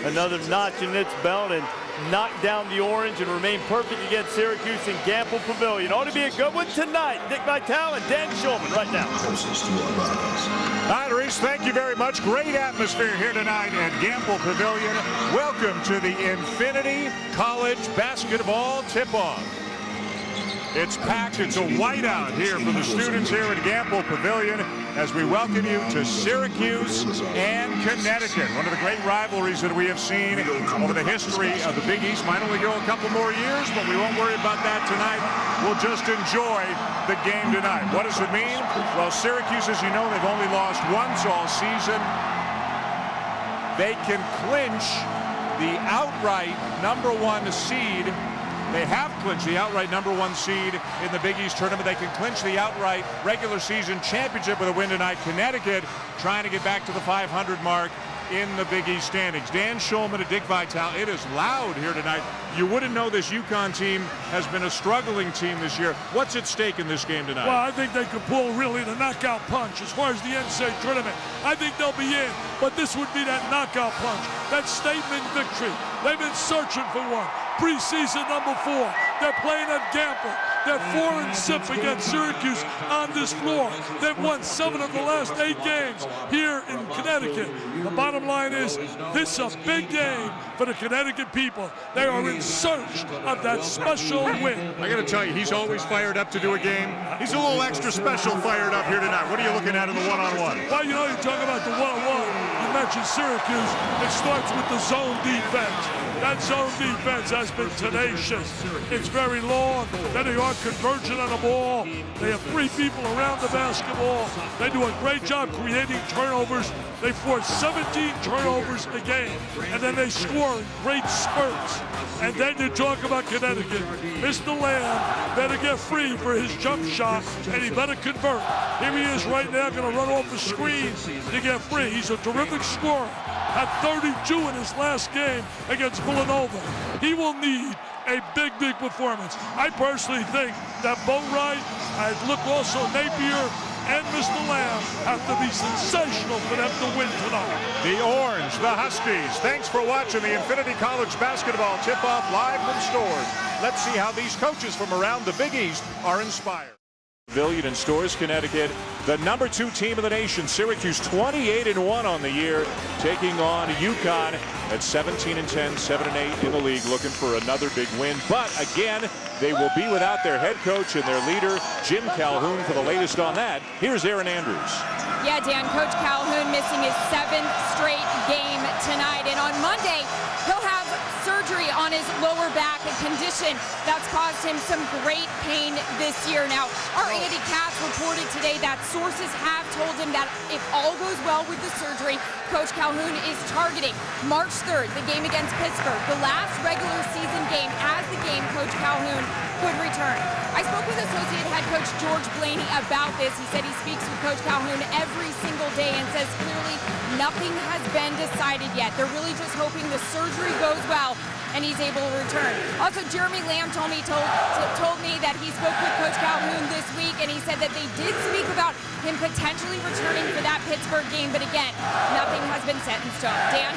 another notch in its belt and knock down the orange and remain perfect against Syracuse in Gamble Pavilion. Ought to be a good one tonight. Dick Vitale and Dan Schulman right now. All right, Reese, thank you very much. Great atmosphere here tonight at Gamble Pavilion. Welcome to the Infinity College Basketball Tip-Off. It's packed. It's a whiteout here for the students here at Gamble Pavilion as we welcome you to Syracuse and Connecticut. One of the great rivalries that we have seen over the history of the Big East. Might only go a couple more years, but we won't worry about that tonight. We'll just enjoy the game tonight. What does it mean? Well, Syracuse, as you know, they've only lost once all season. They can clinch the outright #1 seed. They have clinched the outright #1 seed in the Big East tournament. They can clinch the outright regular season championship with a win tonight. Connecticut trying to get back to the 500 mark in the Big East standings. Dan Schulman and Dick Vitale. It is loud here tonight. You wouldn't know this UConn team has been a struggling team this year. What's at stake in this game tonight? Well, I think they could pull really the knockout punch as far as the NCAA tournament. I think they'll be in, but this would be that knockout punch, that statement victory. They've been searching for one. Preseason #4. They're playing at Gamble. They're 4-6 against Syracuse on this floor. They've won 7 of the last 8 games here in Connecticut. The bottom line is, this is a big game for the Connecticut people. They are in search of that special win. I got to tell you, he's always fired up to do a game. He's a little extra special fired up here tonight. What are you looking at in the one-on-one? Well, you know, you talk about the one-on-one. You mentioned Syracuse. It starts with the zone defense. That zone defense has been tenacious. It's very long. Then they are convergent on the ball. They have 3 people around the basketball. They do a great job creating turnovers. They force 17 turnovers a game. And then they score in great spurts. And then you talk about Connecticut. Mr. Lamb better get free for his jump shot, and he better convert. Here he is right now, going to run off the screen to get free. He's a terrific scorer. Had 32 in his last game against Villanova. He will need a big performance. I personally think that Boatwright, I look also Napier, and Mr. Lamb have to be sensational for them to win tonight. The Orange, the Huskies. Thanks for watching the Infinity College Basketball Tip-Off live from Stores. Let's see how these coaches from around the Big East are inspired. Pavilion in Stores, Connecticut. The #2 team of the nation, Syracuse, 28-1 on the year, taking on UConn at 17-10, 7-8 in the league, looking for another big win. But again, they will be without their head coach and their leader, Jim Calhoun. For the latest on that, here's Aaron Andrews. Yeah, Dan, Coach Calhoun missing his 7th straight game tonight. And on Monday, he'll have surgery on his lower back, a condition that's caused him some great pain this year. Now, our Andy Katz reported today that sources have told him that if all goes well with the surgery, Coach Calhoun is targeting March 3rd, the game against Pittsburgh, the last regular season game as the game Coach Calhoun could return. I spoke with Associate Head Coach George Blaney about this. He said he speaks with Coach Calhoun every single day and says clearly nothing has been decided yet. They're really just hoping the surgery goes well and he's able to return. Also, Jeremy Lamb told me that he spoke with Coach Calhoun this week, and he said that they did speak about him potentially returning for that Pittsburgh game, but again, nothing has been set in stone. Dan?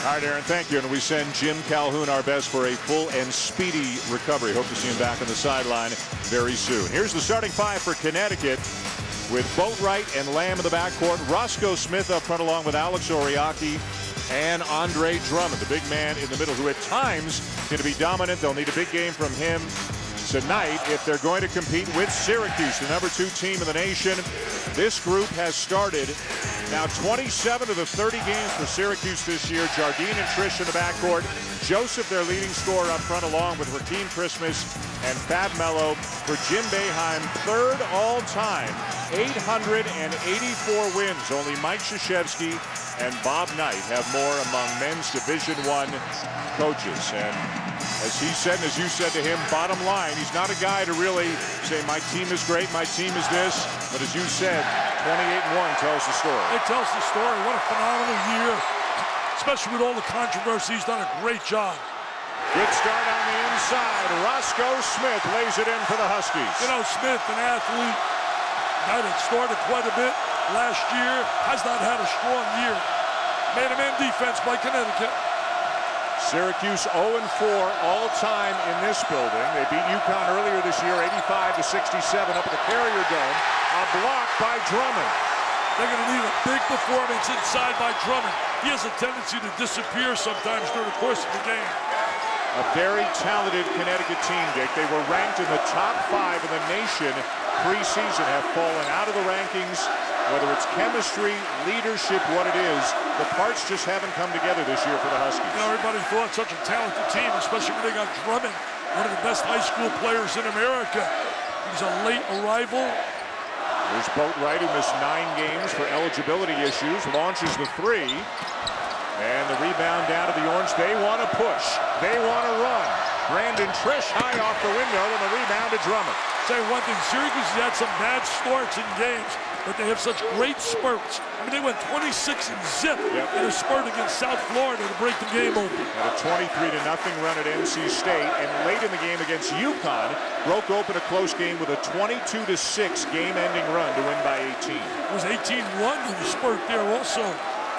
All right, Aaron, thank you. And we send Jim Calhoun our best for a full and speedy recovery. Hope to see him back on the sideline very soon. Here's the starting 5 for Connecticut, with Boatwright and Lamb in the backcourt. Roscoe Smith up front along with Alex Oriaki and Andre Drummond, the big man in the middle, who at times going to be dominant. They'll need a big game from him tonight if they're going to compete with Syracuse, the #2 team in the nation. This group has started now 27 of the 30 games for Syracuse this year. Jardine and Trish in the backcourt. Joseph, their leading scorer up front, along with Rakeem Christmas and Fab Mello. For Jim Boeheim, 3rd all-time, 884 wins. Only Mike Krzyzewski and Bob Knight have more among men's Division I coaches. And as he said, and as you said to him, bottom line, he's not a guy to really say, my team is great, my team is this. But as you said, 28-1 tells the story. It tells the story. What a phenomenal year, especially with all the controversy. He's done a great job. Good start on the inside. Roscoe Smith lays it in for the Huskies. You know, Smith, an athlete, guy that started quite a bit last year, has not had a strong year. Made a man defense by Connecticut. Syracuse 0-4 all-time in this building. They beat UConn earlier this year, 85-67 up at the Carrier Dome. A block by Drummond. They're going to need a big performance inside by Drummond. He has a tendency to disappear sometimes during the course of the game. A very talented Connecticut team, Dick. They were ranked in the top 5 in the nation preseason, have fallen out of the rankings. Whether it's chemistry, leadership, what it is, the parts just haven't come together this year for the Huskies. You know, everybody thought such a talented team, especially when they got Drummond, one of the best high school players in America. He was a late arrival. There's Boatwright, who missed 9 games for eligibility issues, launches the 3. And the rebound down to the Orange. They want to push. They want to run. Brandon Trish high off the window, and the rebound to Drummond. Say one thing, Syracuse has had some bad starts in games, but they have such great spurts. I mean, they went 26 and zip in a spurt against South Florida to break the game open. Had a 23-0 run at NC State, and late in the game against UConn, broke open a close game with a 22-6 game-ending run to win by 18. It was 18-1 in the spurt there also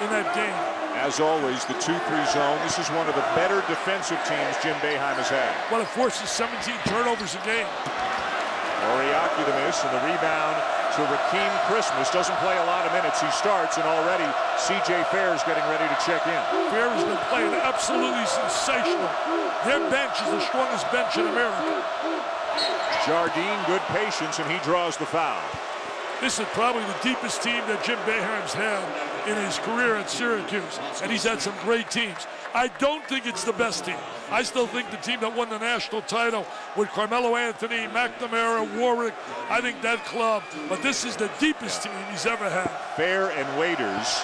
in that game. As always, the 2-3 zone. This is one of the better defensive teams Jim Boeheim has had. Well, it forces 17 turnovers a game. Oriaki the miss, and the rebound to Rakeem Christmas. Doesn't play a lot of minutes. He starts, and already C.J. Fair is getting ready to check in. Fair has been playing absolutely sensational. Their bench is the strongest bench in America. Jardine, good patience, and he draws the foul. This is probably the deepest team that Jim Boeheim's had in his career at Syracuse, and he's had some great teams. I don't think it's the best team. I still think the team that won the national title with Carmelo Anthony, McNamara, Warwick, I think that club, but this is the deepest team he's ever had. Fair and Waiters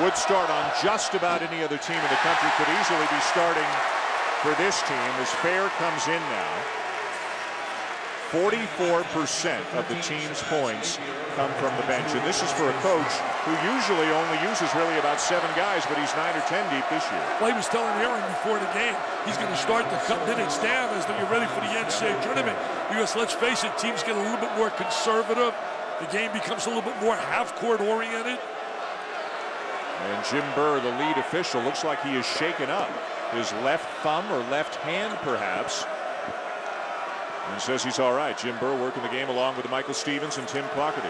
would start on just about any other team in the country, could easily be starting for this team as Fair comes in now. 44% of the team's points come from the bench, and this is for a coach who usually only uses really about 7 guys, but he's 9 or 10 deep this year. Well, he was telling Aaron before the game he's going to start to cut minutes down as they get ready for the NCAA tournament, because let's face it, teams get a little bit more conservative. The game becomes a little bit more half-court oriented. And Jim Burr, the lead official, looks like he is shaken up. His left thumb or left hand, perhaps. And says he's all right. Jim Burr working the game along with Michael Stevens and Tim Clougherty.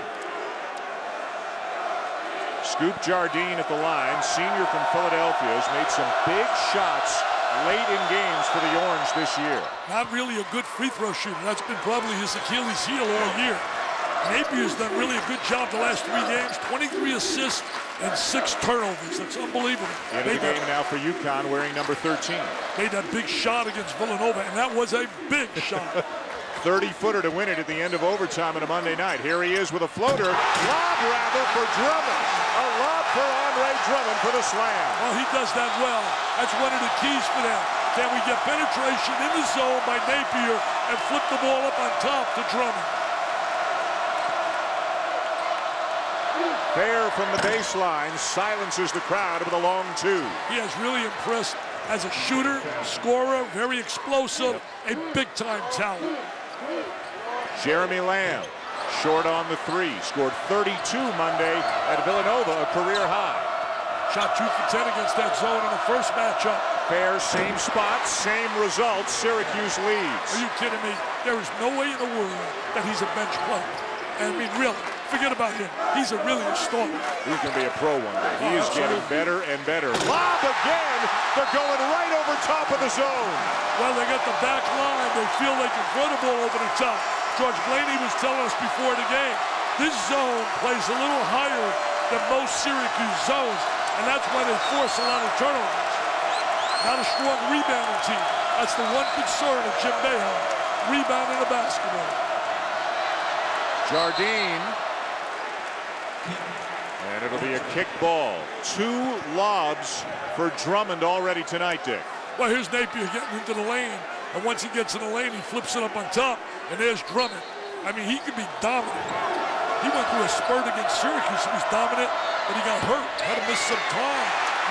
Scoop Jardine at the line, senior from Philadelphia, has made some big shots late in games for the Orange this year. Not really a good free throw shooter. That's been probably his Achilles heel all year. Napier's done really a good job the last 3 games. 23 assists and 6 turnovers. That's unbelievable. End of the game now for UConn, wearing number 13. Made that big shot against Villanova, and that was a big shot. 30-footer to win it at the end of overtime on a Monday night. Here he is with a floater. Lob rather for Drummond. A lob for Andre Drummond for the slam. Well, he does that well. That's one of the keys for them. Can we get penetration in the zone by Napier and flip the ball up on top to Drummond? Fair from the baseline silences the crowd with a long 2. He has really impressed as a shooter, scorer, very explosive, a big-time talent. Jeremy Lamb, short on the 3, scored 32 Monday at Villanova, a career high. Shot 2 for 10 against that zone in the first matchup. Fair, same spot, same results. Syracuse leads. Are you kidding me? There is no way in the world that he's a bench player. And I mean, really, forget about him. He's really a star. He's going to be a pro one day. He is getting better and better. Lob again. They're going right over top of the zone. Well, they got the back line. They feel they can throw the ball over the top. George Blaney was telling us before the game, this zone plays a little higher than most Syracuse zones, and that's why they force a lot of turnovers. Not a strong rebounding team. That's the one concern of Jim Boeheim, rebounding the basketball. Jardine. And it'll be a kick ball. 2 lobs for Drummond already tonight, Dick. Well, here's Napier getting into the lane. And once he gets in the lane, he flips it up on top. And there's Drummond. I mean, he can be dominant. He went through a spurt against Syracuse. He was dominant, but he got hurt. Had to miss some time.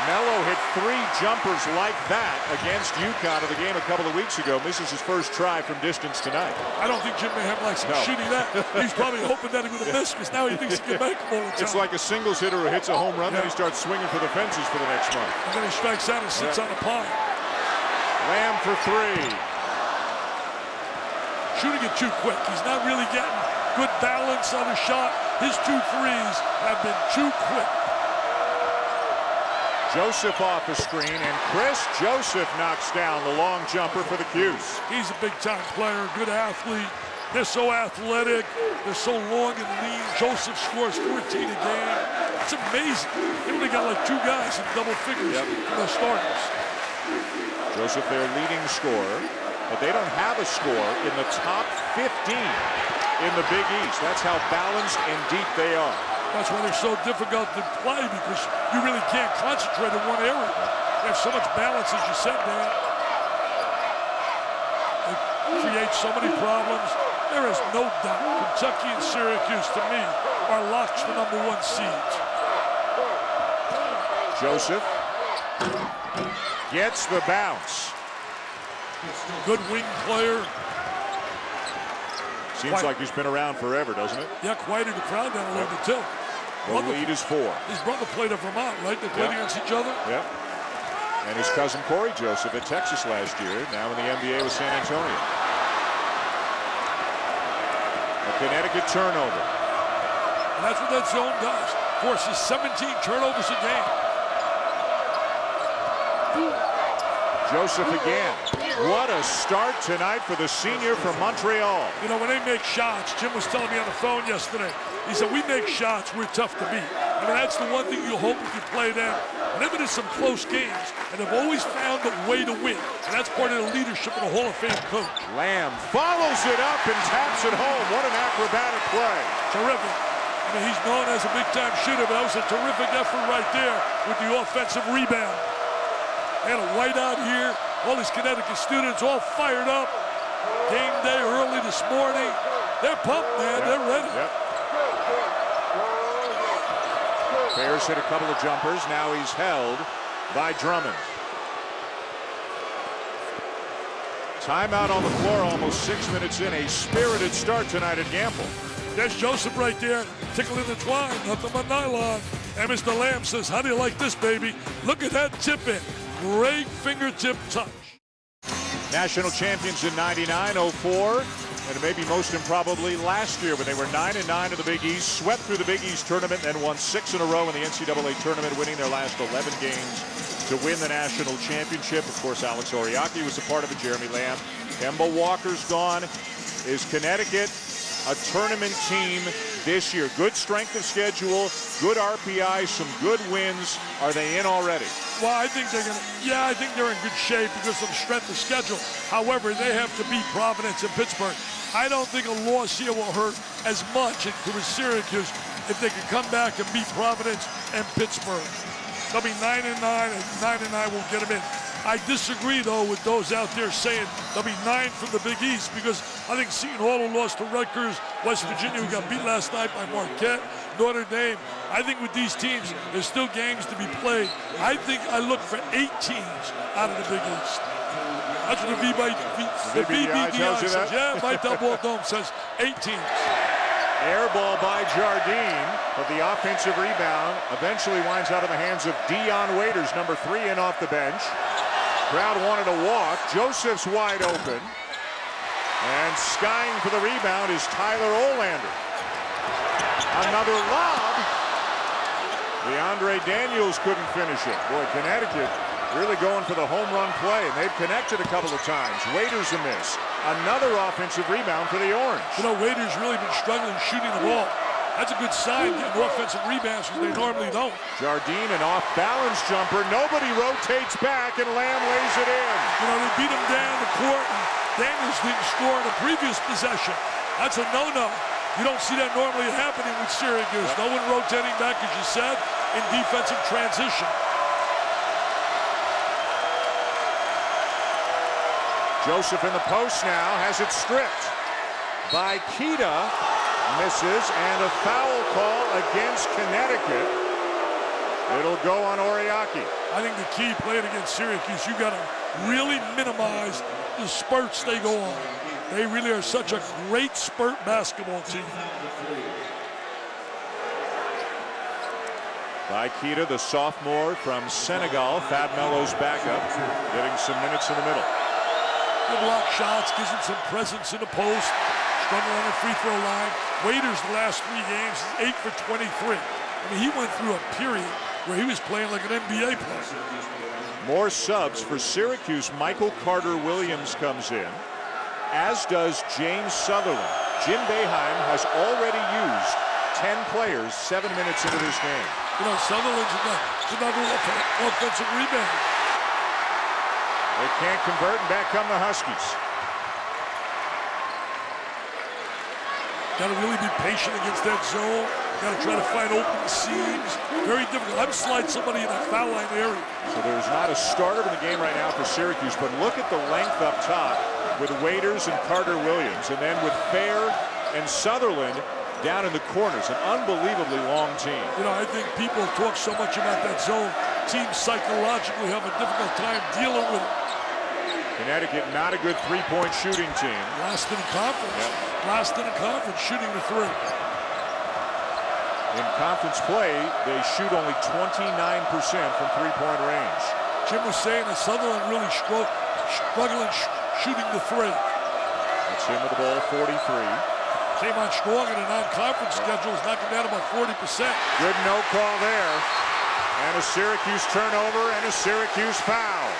Melo hit 3 jumpers like that against UConn in the game a couple of weeks ago. Misses his first try from distance tonight. I don't think Jim Boeheim likes him shooting that. He's probably hoping that he would have missed, because now he thinks he can make them all the time. It's like a singles hitter who hits a home run, then he starts swinging for the fences for the next month. And then he strikes out and sits on the pine. Lamb for three. Shooting it too quick. He's not really getting good balance on his shot. His 2 threes have been too quick. Joseph off the screen, and Chris Joseph knocks down the long jumper for the Cuse. He's a big-time player, good athlete. They're so athletic. They're so long and lean. Joseph scores 14 a game. It's amazing. They only got like 2 guys in double figures for the starters. Joseph, their leading scorer, but they don't have a score in the top 15 in the Big East. That's how balanced and deep they are. That's why they're so difficult to play, because you really can't concentrate in one area. They have so much balance, as you said, Dan. They create so many problems. There is no doubt Kentucky and Syracuse, to me, are locks for #1 seeds. Joseph gets the bounce. Good wing player. Seems like he's been around forever, doesn't it? Yeah, quieted the crowd down a little bit, too. The lead is 4. His brother played at Vermont, right? They played against each other? Yep. And his cousin Corey Joseph at Texas last year, now in the NBA with San Antonio. A Connecticut turnover. And that's what that zone does. Forces 17 turnovers a game. Joseph again. What a start tonight for the senior from Montreal. You know, when they make shots, Jim was telling me on the phone yesterday, he said, we make shots, we're tough to beat. I mean, that's the one thing you hope if you play them. Whenever there's some close games, and they've always found a way to win. And that's part of the leadership of the Hall of Fame coach. Lamb follows it up and taps it home. What an acrobatic play. Terrific. I mean, he's known as a big-time shooter, but that was a terrific effort right there with the offensive rebound. They had a whiteout here. All these Connecticut students all fired up. Game day early this morning. They're pumped, man. They're ready. Bears hit a couple of jumpers. Now he's held by Drummond. Timeout on the floor, almost 6 minutes in. A spirited start tonight at Gamble. There's Joseph right there, tickling the twine, nothing but nylon. And Mr. Lamb says, how do you like this, baby? Look at that tip in. Great fingertip touch. National champions in 99, 04, and maybe most improbably last year when they were 9-9 in the Big East, swept through the Big East tournament, then won 6 in a row in the NCAA tournament, winning their last 11 games to win the national championship. Of course, Alex Oriaki was a part of it, Jeremy Lamb. Kemba Walker's gone. Is Connecticut a tournament team this year? Good strength of schedule, good RPI, some good wins. Are they in already? Well, I think they're going to, I think they're in good shape because of the strength of schedule. However, they have to beat Providence and Pittsburgh. I don't think a loss here will hurt as much to Syracuse if they can come back and beat Providence and Pittsburgh. They'll be 9-9, and 9-9 will get them in. I disagree, though, with those out there saying they'll be 9 from the Big East, because I think Seton Hall lost to Rutgers, West Virginia, who got beat last night by Marquette, Notre Dame. I think with these teams, there's still games to be played. I think I look for 8 teams out of the Big East. That's what the BBDI says. Yeah, my double dome says 8 teams. Air ball by Jardine, but the offensive rebound eventually winds out of the hands of Dion Waiters, number 3 in off the bench. Crowd wanted to walk. Joseph's wide open. And skying for the rebound is Tyler Olander. Another lob. DeAndre Daniels couldn't finish it. Boy, Connecticut really going for the home run play, and they've connected a couple of times. Waiters a miss. Another offensive rebound for the Orange. You know, Waiters really been struggling shooting the ball. That's a good sign, getting offensive rebounds, because they normally don't. Jardine, an off-balance jumper. Nobody rotates back, and Lamb lays it in. You know, they beat him down the court, and Daniels didn't score in the previous possession. That's a no-no. You don't see that normally happening with Syracuse. No one rotating back, as you said, in defensive transition. Joseph in the post now, has it stripped by Keita. Misses, and a foul call against Connecticut. It'll go on Oriaki. I think the key playing against Syracuse, you got to really minimize the spurts they go on. They really are such a great spurt basketball team. by Keita, the sophomore from Senegal. Fab Melo's backup, getting some minutes in the middle. Good block shots, gives him some presence in the post. Struggling on the free throw line. Waiters the last 3 games is 8 for 23. I mean, he went through a period where he was playing like an NBA player. More subs for Syracuse. Michael Carter-Williams comes in, as does James Sutherland. Jim Boeheim has already used 10 players 7 minutes into this game. You know, Sutherland's another offensive rebound. They can't convert, and back come the Huskies. Got to really be patient against that zone. Got to try to find open seams. Very difficult. I'm sliding somebody in that foul line area. So there's not a starter in the game right now for Syracuse, but look at the length up top with Waiters and Carter-Williams, and then with Fair and Sutherland down in the corners. An unbelievably long team. You know, I think people talk so much about that zone. Teams psychologically have a difficult time dealing with it. Connecticut, not a good three-point shooting team. Last in the conference. Yep. Last in the conference shooting the 3. In conference play, they shoot only 29% from three-point range. Jim was saying that Sutherland really struggling shooting the 3. That's him with the ball, 43. Came on strong in a non-conference schedule, is knocking down about 40%. Good no call there. And a Syracuse turnover and a Syracuse foul.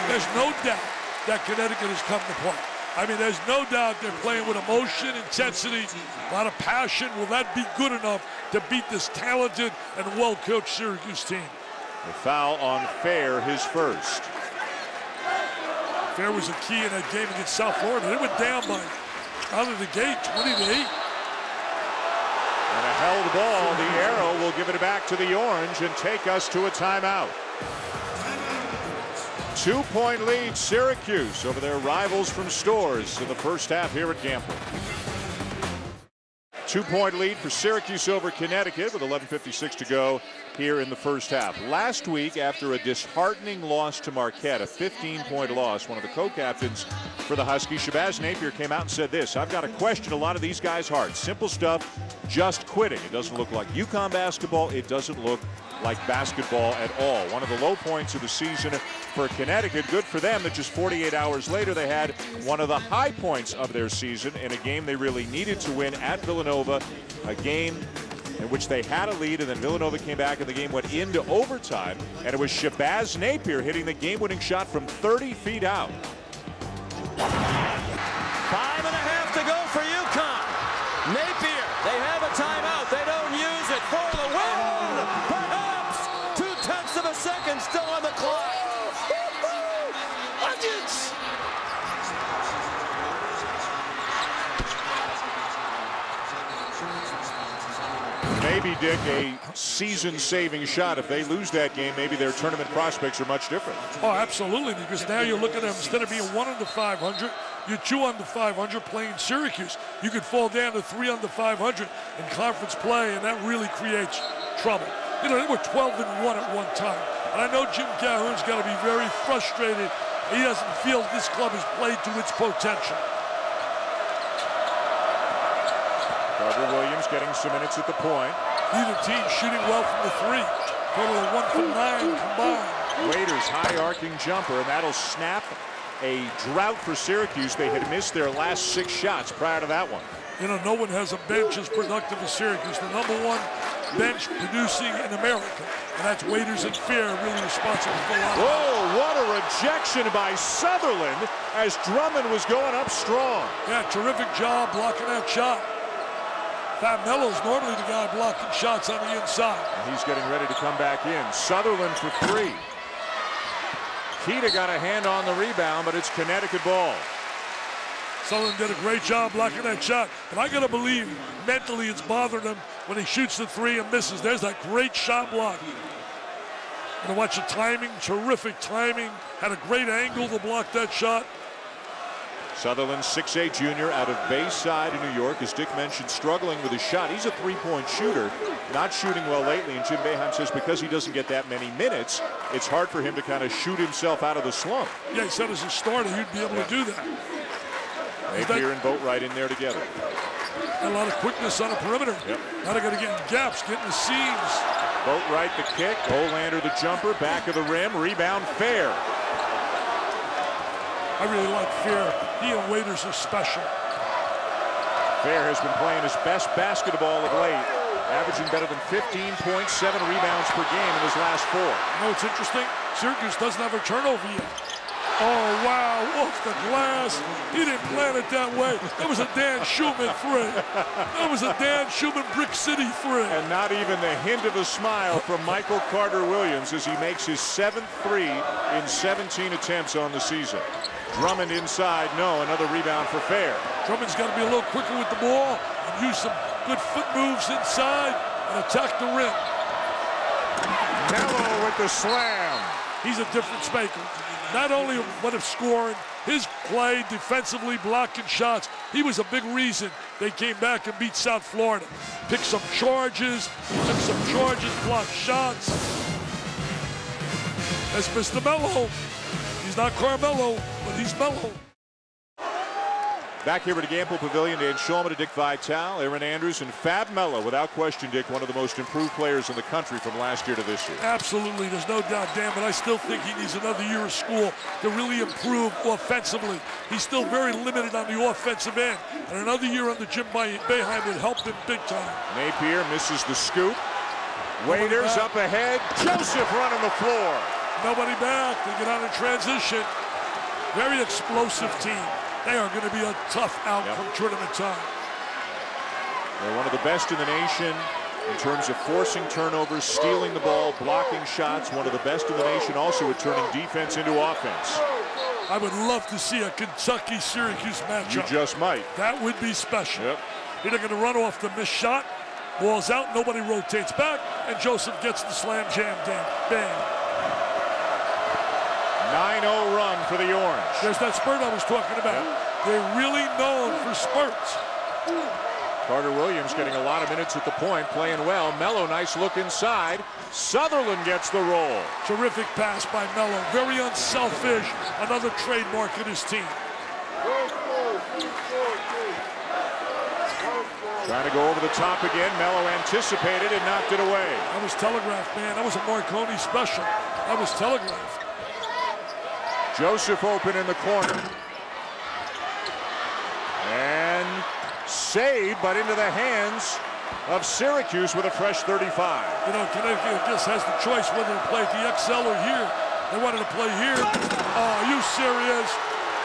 There's no doubt that Connecticut has come to play. I mean, there's no doubt they're playing with emotion, intensity, a lot of passion. Will that be good enough to beat this talented and well-coached Syracuse team? The foul on Fair, his first. Fair was a key in that game against South Florida. They went down by, out of the gate, 20-8. And a held ball. The arrow will give it back to the Orange and take us to a timeout. 2-point lead, Syracuse over their rivals from Storrs in the first half here at Gamble. 2-point lead for Syracuse over Connecticut with 11:56 to go here in the first half. Last week, after a disheartening loss to Marquette, a 15-point loss, one of the co-captains for the Huskies, Shabazz Napier, came out and said this: "I've got to question a lot of these guys' hearts. Simple stuff, just quitting. It doesn't look like UConn basketball. It doesn't look like basketball at all." One of the low points of the season for Connecticut. Good for them that just 48 hours later they had one of the high points of their season in a game they really needed to win at Villanova, a game in which they had a lead, and then Villanova came back and the game went into overtime, and it was Shabazz Napier hitting the game-winning shot from 30 feet out. 5.5 to go for UConn. Napier, they have a timeout. They don't use it for the win. Perhaps 0.2 of a second still on the clock. Onions. Maybe, Dick, a season-saving shot. If they lose that game, maybe their tournament prospects are much different. Oh, absolutely, because now you're looking at them, instead of being 1 under 500, you're 2 under 500 playing Syracuse. You could fall down to 3 under 500 in conference play, and that really creates trouble. You know, they were 12-1 at one time, and I know Jim Calhoun's got to be very frustrated. He doesn't feel this club has played to its potential. Carter-Williams getting some minutes at the point. Neither team shooting well from the 3. Total of 1 for 9 combined. Waiters high arcing jumper, and that'll snap a drought for Syracuse. They had missed their last 6 shots prior to that one. You know, no one has a bench as productive as Syracuse. The #1 bench producing in America. And that's Waiters and Fair really responsible for a lot. Whoa, what a rejection by Sutherland as Drummond was going up strong. Yeah, terrific job blocking that shot. Fab Melo's normally the guy blocking shots on the inside. And he's getting ready to come back in. Sutherland for 3. Keita got a hand on the rebound, but it's Connecticut ball. Sutherland did a great job blocking that shot, but I gotta believe mentally it's bothered him when he shoots the 3 and misses. There's that great shot block. And watch the timing, terrific timing. Had a great angle to block that shot. Sutherland, 6'8" junior out of Bayside in New York. As Dick mentioned, struggling with his shot. He's a 3-point shooter, not shooting well lately. And Jim Boeheim says because he doesn't get that many minutes, it's hard for him to kind of shoot himself out of the slump. Yeah, he said as a starter, he'd be able to do that. Napier and Boatwright in there together. Got a lot of quickness on the perimeter. Yep. Now they got to get in gaps, get in the seams. Boatwright the kick, Olander the jumper, back of the rim, rebound Fair. I really like Fair. He and Waiters are special. Fair has been playing his best basketball of late, averaging better than 15.7 rebounds per game in his last 4. You know what's interesting? Syracuse doesn't have a turnover yet. Oh, wow, off the glass. He didn't plan it that way. That was a Dan Schumann three. That was a Dan Schumann Brick City three. And not even the hint of a smile from Michael Carter-Williams as he makes his 7th three in 17 attempts on the season. Drummond inside, no, another rebound for Fair. Drummond's got to be a little quicker with the ball and use some good foot moves inside and attack the rim. Mello with the slam. He's a difference maker. Not only what of scoring, his play defensively, blocking shots. He was a big reason they came back and beat South Florida. Picked some charges, took some charges, blocked shots. That's Mr. Mello. He's not Carmelo, but he's Mello. Back here at the Gamble Pavilion, Dan Shulman to Dick Vitale, Aaron Andrews, and Fab Mello. Without question, Dick, one of the most improved players in the country from last year to this year. Absolutely, there's no doubt, Dan, but I still think he needs another year of school to really improve offensively. He's still very limited on the offensive end, and another year under Jim Boeheim would help him big time. Napier misses the scoop. Waiters up ahead. Joseph running the floor. Nobody back. They get on a transition. Very explosive team. They are going to be a tough out from tournament time. They're one of the best in the nation in terms of forcing turnovers, stealing the ball, blocking shots. One of the best in the nation also at turning defense into offense. I would love to see a Kentucky-Syracuse matchup. You just might. That would be special. Yep. They're going to run off the missed shot. Ball's out, nobody rotates back, and Joseph gets the slam jam down. Bang. 9-0 run for the Orange. There's that spurt I was talking about. Yep. They're really known for spurts. Carter-Williams getting a lot of minutes at the point, playing well. Mello, nice look inside. Sutherland gets the roll. Terrific pass by Mello. Very unselfish. Another trademark of his team. Trying to go over the top again. Mello anticipated and knocked it away. That was telegraphed, man. That was a Marconi special. That was telegraphed. Joseph open in the corner. And saved, but into the hands of Syracuse with a fresh 35. You know, Connecticut just has the choice whether to play at the XL or here. They wanted to play here. Oh, are you serious?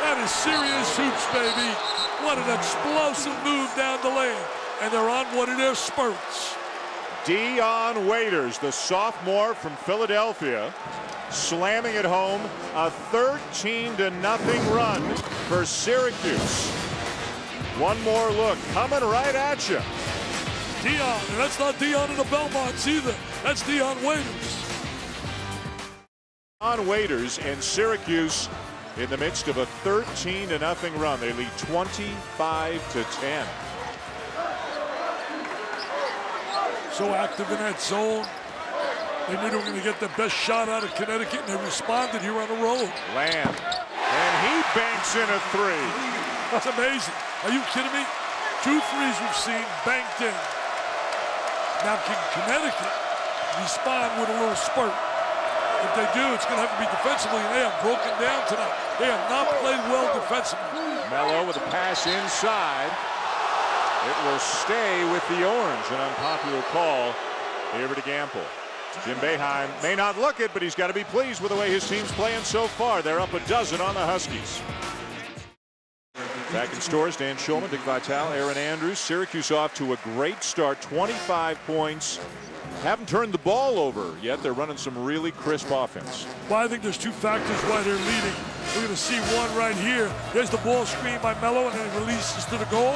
That is serious hoops, baby. What an explosive move down the lane. And they're on one of their spurts. Dion Waiters, the sophomore from Philadelphia, slamming it home. A 13-0 run for Syracuse. One more look coming right at you. Dion, and that's not Dion in the Belmonts either. That's Dion Waiters. Dion Waiters and Syracuse in the midst of a 13-0 run. They lead 25-10. So active in that zone. They knew they were going to get the best shot out of Connecticut, and they responded here on the road. Lamb, and he banks in a three. That's amazing. Are you kidding me? 2 threes we've seen banked in. Now can Connecticut respond with a little spurt? If they do, it's going to have to be defensively, and they have broken down tonight. They have not played well defensively. Mello with a pass inside. It will stay with the Orange. An unpopular call here at Gamble. Jim Boeheim may not look it, but he's got to be pleased with the way his team's playing so far. They're up a dozen on the Huskies. Back in stores, Dan Shulman, Dick Vitale, Aaron Andrews. Syracuse off to a great start, 25 points. Haven't turned the ball over yet. They're running some really crisp offense. Well, I think there's 2 factors why they're leading. We're going to see one right here. There's the ball screen by Mello, and then he releases to the goal.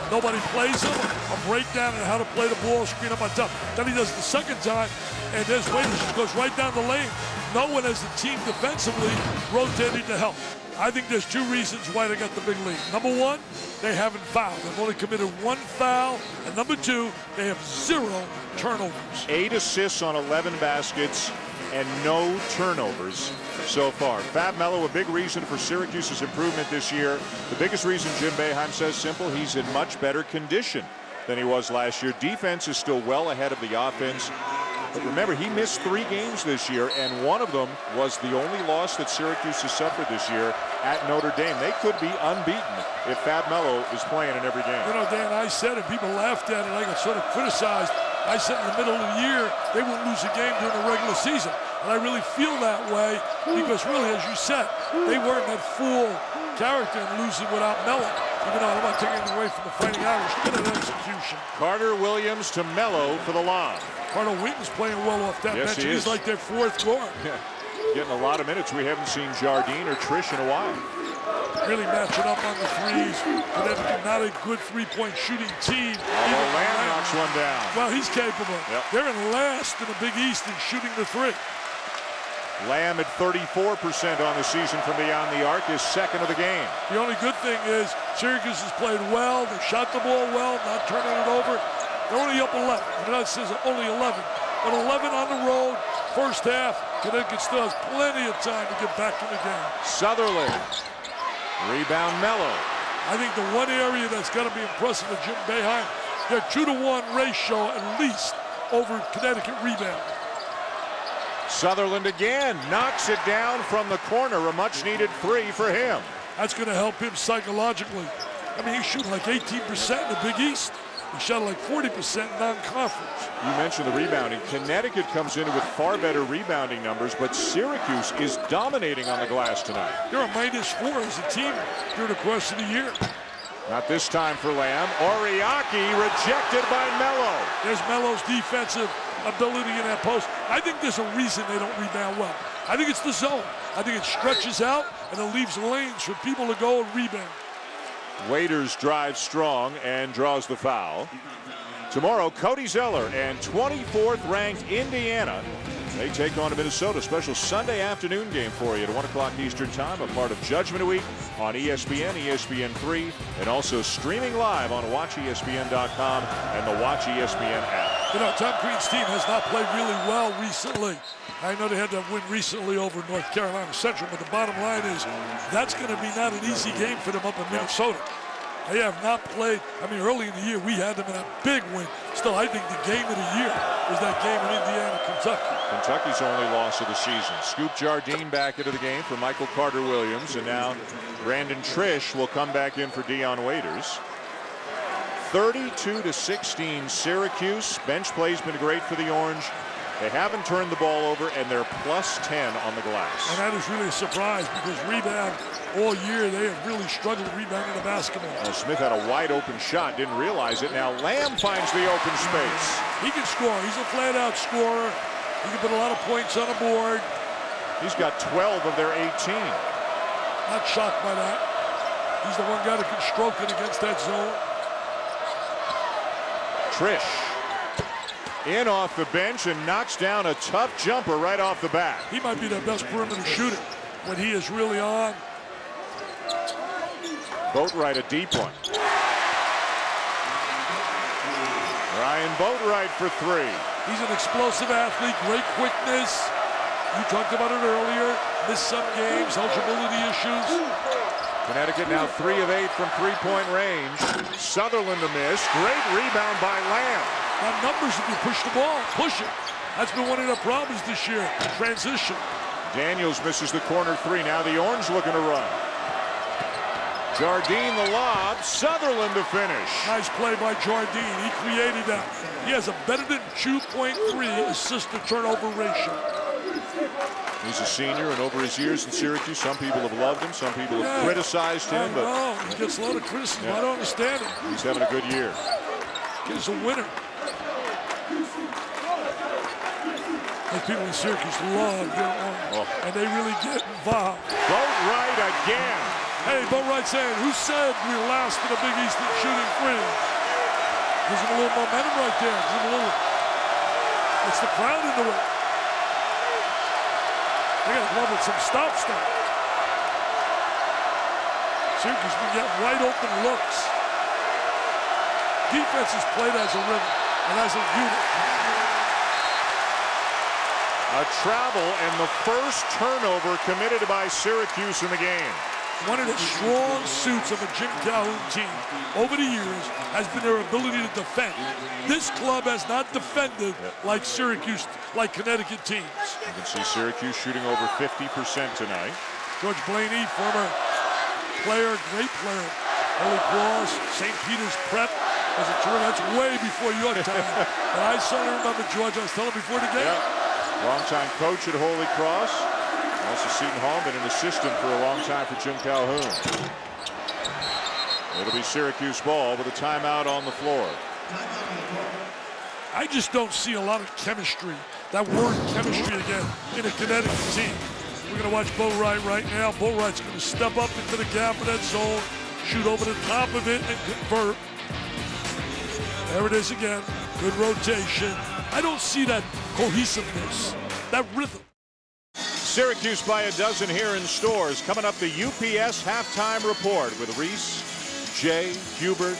Nobody plays him. A breakdown on how to play the ball screen up on top. Then he does it the second time, and there's Waiters just goes right down the lane. No one as a team defensively rotated to help. I think there's 2 reasons why they got the big lead. Number 1, they haven't fouled. They've only committed 1 foul. And number 2, they have 0 turnovers. 8 assists on 11 baskets and no turnovers so far. Fab Mello, a big reason for Syracuse's improvement this year. The biggest reason, Jim Boeheim says, simple, he's in much better condition than he was last year. Defense is still well ahead of the offense. But remember, he missed 3 games this year, and one of them was the only loss that Syracuse has suffered this year at Notre Dame. They could be unbeaten if Fab Melo is playing in every game. You know, Dan, I said it. People laughed at it. I got sort of criticized. I said in the middle of the year, they wouldn't lose a game during the regular season. And I really feel that way because really, as you said, they weren't that full character and losing without Melo. Even though I'm not taking it away from the Fighting Irish. Good at execution. Carter Williams to Melo for the lob. Carter Wheaton's playing well off that bench. He's like their 4th guard. Yeah. Getting a lot of minutes. We haven't seen Jardine or Trish in a while. Really matching up on the threes. Connecticut not a good 3-point shooting team. Although Lamb knocks one down. Well, he's capable. Yep. They're in last in the Big East in shooting the 3. Lamb at 34% on the season from beyond the arc is 2nd of the game. The only good thing is Syracuse has played well. They shot the ball well, not turning it over. They're only up 11. I know it says only 11. But 11 on the road, first half. Connecticut still has plenty of time to get back in the game. Sutherland. Rebound Melo. I think the one area that's got to be impressive with Jim Boeheim, their 2-to-1 ratio at least over Connecticut rebound. Sutherland again knocks it down from the corner. A much-needed 3 for him. That's going to help him psychologically. I mean, he's shooting like 18% in the Big East. He shot like 40% non-conference. You mentioned the rebounding. Connecticut comes in with far better rebounding numbers, but Syracuse is dominating on the glass tonight. They're a -4 as a team during the course of the year. Not this time for Lamb. Oriaki rejected by Melo. There's Melo's defensive ability in that post. I think there's a reason they don't rebound well. I think it's the zone. I think it stretches out and it leaves lanes for people to go and rebound. Waiters drives strong and draws the foul. Tomorrow, Cody Zeller and 24th ranked Indiana. They take on Minnesota. Special Sunday afternoon game for you at 1 o'clock Eastern time, a part of Judgment Week on ESPN, ESPN3, and also streaming live on WatchESPN.com and the Watch ESPN app. You know, Tom Crean's team has not played really well recently. I know they had that win recently over North Carolina Central, but the bottom line is that's going to be not an easy game for them up in Minnesota. They have not played. I mean, early in the year, we had them in a big win. Still, I think the game of the year was that game in Indiana, Kentucky. Kentucky's only loss of the season. Scoop Jardine back into the game for Michael Carter-Williams, and now Brandon Trish will come back in for Dion Waiters. 32-16 Syracuse. Bench play's been great for the Orange. They haven't turned the ball over, and they're +10 on the glass. And that is really a surprise because rebound all year, they have really struggled rebounding the basketball. Well, Smith had a wide open shot, didn't realize it. Now Lamb finds the open space. He can score. He's a flat-out scorer. He can put a lot of points on the board. He's got 12 of their 18. Not shocked by that. He's the one guy that can stroke it against that zone. Trish in off the bench and knocks down a tough jumper right off the bat. He might be their best perimeter shooter when he is really on. Boatwright, a deep one. Ryan Boatwright for 3. He's an explosive athlete, great quickness. You talked about it earlier. Missed some games, eligibility issues. Connecticut now 3 of 8 from 3-point range. Sutherland to miss. Great rebound by Lamb. Got numbers if you push the ball, push it. That's been one of their problems this year, transition. Daniels misses the corner 3. Now the Orange looking to run. Jardine the lob. Sutherland to finish. Nice play by Jardine. He created that. He has a better than 2.3 assist to turnover ratio. He's a senior, and over his years in Syracuse, some people have loved him, some people have criticized him. But he gets a lot of criticism. I don't understand it. He's having a good year. He's a winner. The people in Syracuse love their own, and they really get involved. Boatwright again. Hey, Boatwright saying, who said we're last in the Big East in shooting free? Gives him a little momentum right there. Gives him a little. It's the crowd in the way. They got to come up with some stop. Syracuse been getting wide open looks. Defense is played as a rhythm and as a unit. A travel and the first turnover committed by Syracuse in the game. one of the strong suits of a Jim Calhoun team over the years has been their ability to defend. This club has not defended like Syracuse, like Connecticut teams. You can see Syracuse shooting over 50% tonight. George Blaney, former player, great player. Holy Cross, St. Peter's Prep. Was a tour. That's way before your time. But I certainly remember, George, I was telling before the game. Longtime coach at Holy Cross. Also Seton Hall, been an assistant for a long time for Jim Calhoun. It'll be Syracuse ball with a timeout on the floor. I just don't see a lot of chemistry. That word chemistry again in a Connecticut team. We're going to watch Boatwright right now. Boatwright's going to step up into the gap of that zone, shoot over the top of it, and convert. There it is again. Good rotation. I don't see that cohesiveness, that rhythm. Syracuse by a dozen here in stores. Coming up, the UPS halftime report with Reese, Jay, Hubert,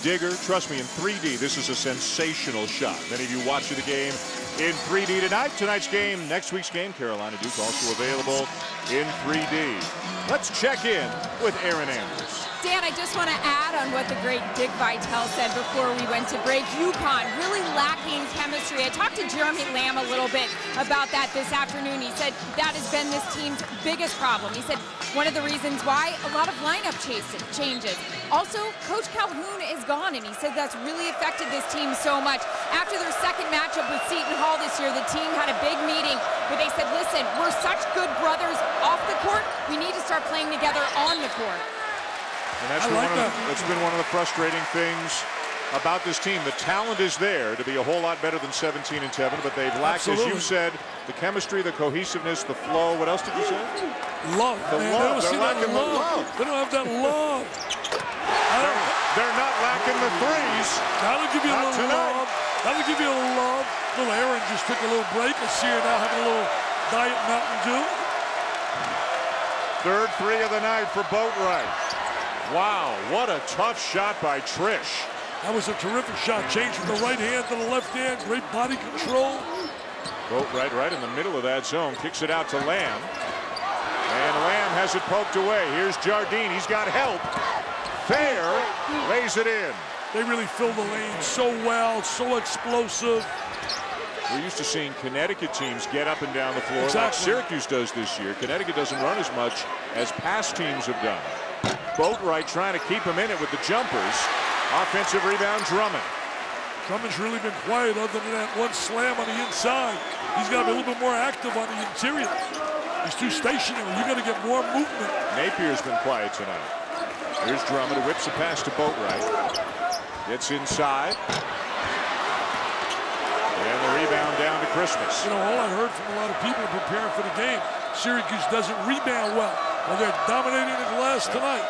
Digger. Trust me, in 3D, this is a sensational shot. Many of you watching the game in 3D tonight. Tonight's game, next week's game, Carolina Duke, also available in 3D. Let's check in with Aaron Anders. Dan, I just want to add on what the great Dick Vitale said before we went to break. UConn really lacking chemistry. I talked to Jeremy Lamb a little bit about that this afternoon. He said that has been this team's biggest problem. He said one of the reasons why, a lot of lineup changes. Also, Coach Calhoun is gone, and he said that's really affected this team so much. After their second matchup with Seton Hall this year, the team had a big meeting where they said, listen, we're such good brothers off the court, we need to start playing together on the court. And that's been one of the frustrating things about this team. The talent is there to be a whole lot better than 17 and 7, but they've lacked, as you said, the chemistry, the cohesiveness, the flow. What else did you say? Love. The love. They're lacking the love. They don't have that love. They're not lacking the threes. That'll give you a little love. That'll give you a little love. Little Aaron just took a little break. I see her now having a little Diet Mountain Dew. Third three of the night for Boatwright. Wow, what a tough shot by Trish. That was a terrific shot. Change from the right hand to the left hand. Great body control. Boatwright right in the middle of that zone. Kicks it out to Lamb. And Lamb has it poked away. Here's Jardine. He's got help. Fair lays it in. They really fill the lane so well, so explosive. We're used to seeing Connecticut teams get up and down the floor like Syracuse does this year. Connecticut doesn't run as much as past teams have done. Boatwright trying to keep him in it with the jumpers. Offensive rebound, Drummond. Drummond's really been quiet other than that one slam on the inside. He's got to be a little bit more active on the interior. He's too stationary. You got to get more movement. Napier's been quiet tonight. Here's Drummond, who whips a pass to Boatwright. Gets inside. And the rebound down to Christmas. You know, all I heard from a lot of people preparing for the game, Syracuse doesn't rebound well. Well, they're dominating the glass tonight.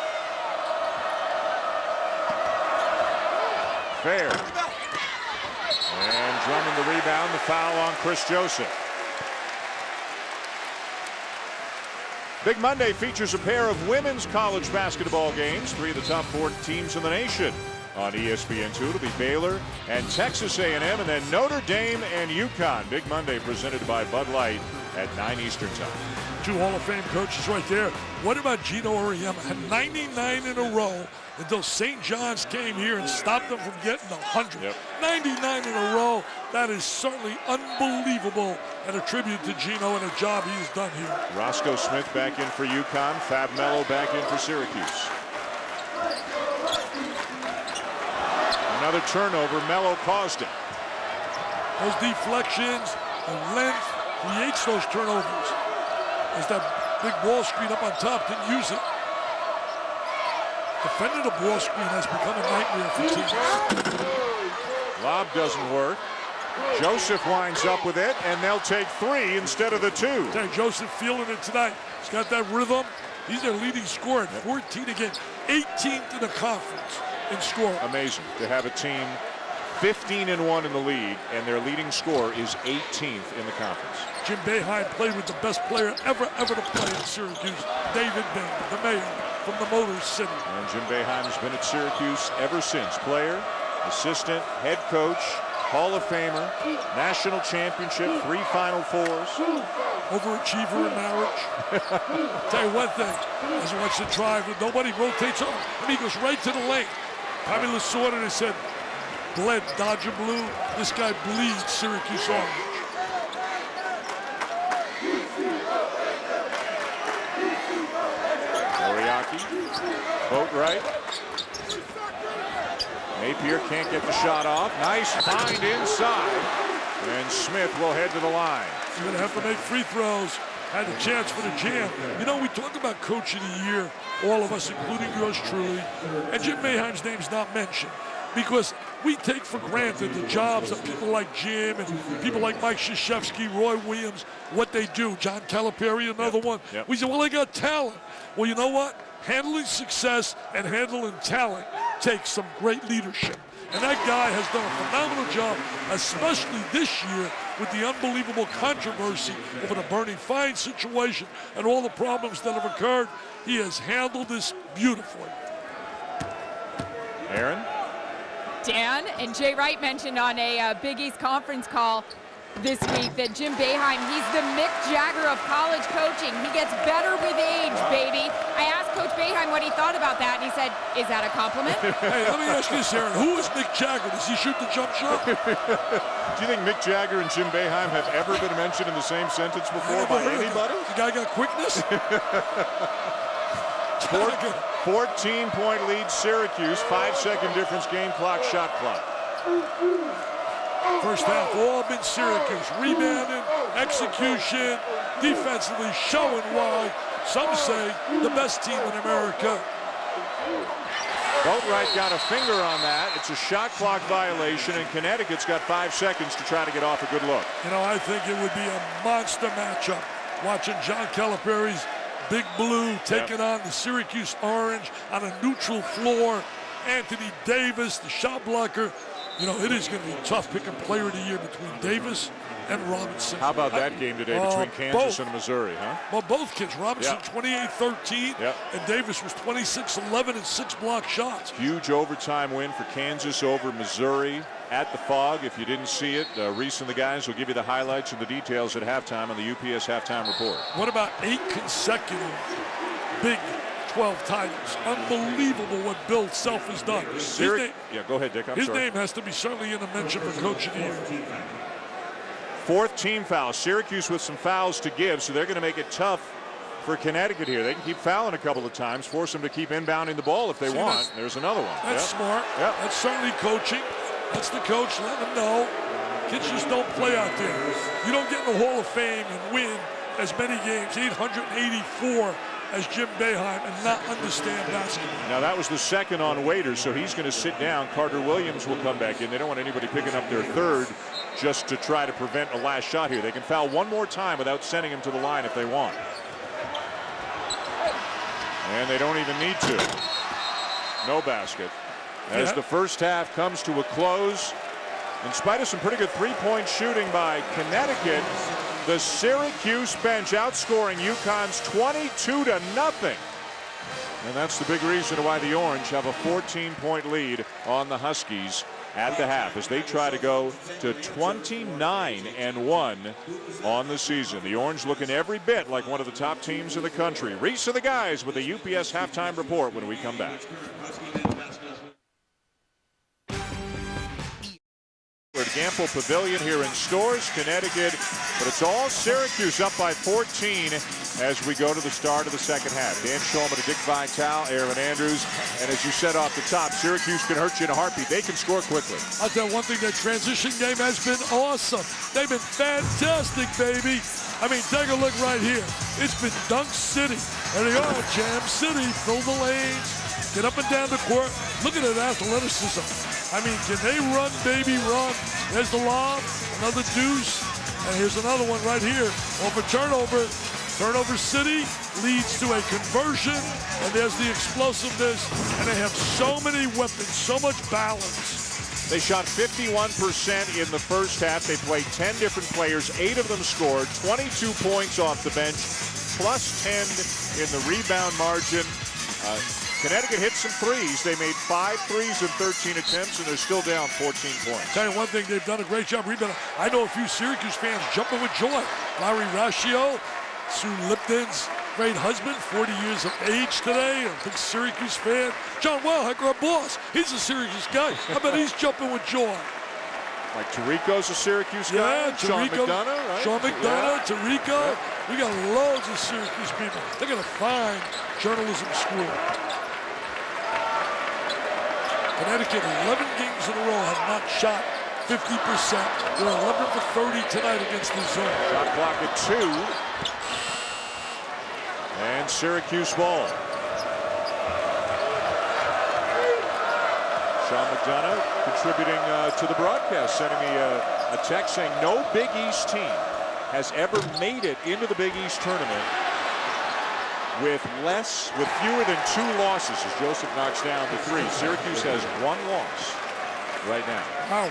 Fair. And Drummond the rebound, the foul on Chris Joseph. Big Monday features a pair of women's college basketball games. 3 of the top 4 teams in the nation on ESPN2. It'll be Baylor and Texas A&M, and then Notre Dame and UConn. Big Monday presented by Bud Light at 9 Eastern time. 2 Hall of Fame coaches right there. What about Gino Auriemma? Had 99 in a row until St. John's came here and stopped them from getting 100. 99 in a row. That is certainly unbelievable, and a tribute to Gino and a job he's done here. Roscoe Smith back in for UConn. Fab Melo back in for Syracuse. Another turnover. Melo caused it. Those deflections and length creates those turnovers. As that big ball screen up on top, didn't use it. Defending a ball screen has become a nightmare for teams. Lob doesn't work. Joseph winds up with it, and they'll take 3 instead of the 2. Joseph feeling it tonight. He's got that rhythm. He's their leading scorer at 14 again, 18th in the conference in scoring. Amazing to have a team 15-1 in the league, and their leading scorer is 18th in the conference. Jim Boeheim played with the best player ever to play in Syracuse, David Bain, the mayor from the Motor City. And Jim Boeheim has been at Syracuse ever since. Player, assistant, head coach, Hall of Famer, national championship, 3 Final Fours. Overachiever in marriage. Tell you one thing, as I watch the drive, nobody rotates on. He goes right to the lane. Tommy Lasorda, they said, bled Dodger blue. This guy bleeds Syracuse orange. Moriarty, boat right. Napier can't get the shot off. Nice find inside. And Smith will head to the line. He's going to have to make free throws. Had a chance for the jam. You know, we talk about Coach of the Year, all of us, including yours truly, and Jim Boeheim's name's not mentioned because we take for granted the jobs of people like Jim and people like Mike Krzyzewski, Roy Williams, what they do. John Calipari, another one. Yep. We say, well, they got talent. Well, you know what? Handling success and handling talent takes some great leadership. And that guy has done a phenomenal job, especially this year with the unbelievable controversy over the Bernie Fine situation and all the problems that have occurred. He has handled this beautifully. Aaron? Dan and Jay Wright mentioned on a Big East conference call this week that Jim Boeheim, he's the Mick Jagger of college coaching. He gets better with age, baby. I asked Coach Boeheim what he thought about that, and he said, is that a compliment? Hey, let me ask you this, Aaron. Who is Mick Jagger? Does he shoot the jump shot? Do you think Mick Jagger and Jim Boeheim have ever been mentioned in the same sentence before by anybody? The guy got quickness? 14-point lead Syracuse, 5-second difference, game clock, shot clock. First half, all been Syracuse. Rebounding, execution, defensively showing why some say the best team in America. Boatwright got a finger on that. It's a shot clock violation, and Connecticut's got 5 seconds to try to get off a good look. You know, I think it would be a monster matchup watching John Calipari's Big Blue taking on the Syracuse Orange on a neutral floor. Anthony Davis, the shot blocker. You know, it is going to be tough picking player of the year between Davis and Robinson. How about that game today between Kansas and Missouri, huh? Well, both kids. Robinson 28-13, and Davis was 26-11 and 6 block shots. Huge overtime win for Kansas over Missouri at the Fog. If you didn't see it, Reese and the guys will give you the highlights and the details at halftime on the UPS Halftime Report. What about 8 consecutive Big 12 titles? Unbelievable what Bill Self has done. Go ahead, Dick. His name has to be certainly in the mention for Coach of the Year. 4th team foul. Syracuse with some fouls to give, so they're going to make it tough for Connecticut here. They can keep fouling a couple of times, force them to keep inbounding the ball if they want. There's another one. That's smart. That's certainly coaching. That's the coach letting them know. Kids just don't play out there. You don't get in the Hall of Fame and win as many games, 884, as Jim Boeheim, and not understand basketball. Now that was the second on Waiters, so he's going to sit down. Carter Williams will come back in. They don't want anybody picking up their third just to try to prevent a last shot here. They can foul one more time without sending him to the line if they want. And they don't even need to. No basket. As the first half comes to a close, in spite of some pretty good three-point shooting by Connecticut, the Syracuse bench outscoring UConn's 22-0. And that's the big reason why the Orange have a 14-point lead on the Huskies at the half as they try to go to 29-1 on the season. The Orange looking every bit like one of the top teams in the country. Reese and the guys with the UPS Halftime Report when we come back. At Gamble Pavilion here in Stores, Connecticut, but it's all Syracuse up by 14 as we go to the start of the second half. Dan Shulman to Dick Vitale, Aaron Andrews, and as you said off the top, Syracuse can hurt you in a heartbeat. They can score quickly. I'll tell you one thing, that transition game has been awesome. They've been fantastic, baby. I mean, take a look right here. It's been Dunk City. There they are, Jam City. Fill the lanes, get up and down the court. Look at that athleticism. I mean, can they run, baby, run? There's the lob, another deuce, and here's another one right here. Off a turnover. Turnover City leads to a conversion, and there's the explosiveness, and they have so many weapons, so much balance. They shot 51% in the first half. They played 10 different players. 8 of them scored, 22 points off the bench, plus 10 in the rebound margin. Connecticut hit some threes. They made 5 threes in 13 attempts, and they're still down 14 points. Tell you one thing, they've done a great job rebounding. I know a few Syracuse fans jumping with joy. Larry Rascio, Sue Lipton's great husband, 40 years of age today, a big Syracuse fan. John Wellhecker, our boss, he's a Syracuse guy. I bet he's jumping with joy. Like Tirico's a Syracuse guy. Yeah, Sean Tirico, McDonough, right? Sean McDonough, Tirico. Yeah. We got loads of Syracuse people. They're going to find journalism school. Connecticut, 11 games in a row, have not shot 50%. They're 11 for 30 tonight against the zone. Shot clock at 2. And Syracuse ball. Sean McDonough contributing to the broadcast, sending me a text saying no Big East team has ever made it into the Big East tournament with fewer than 2 losses as Joseph knocks down the 3. Syracuse has 1 loss right now. Wow.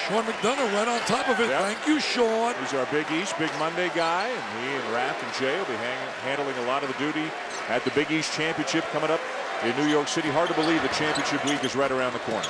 Sean McDonough right on top of it. Yep. Thank you, Sean. He's our Big East, Big Monday guy, and he and Raph and Jay will be handling a lot of the duty at the Big East Championship coming up in New York City. Hard to believe the championship week is right around the corner.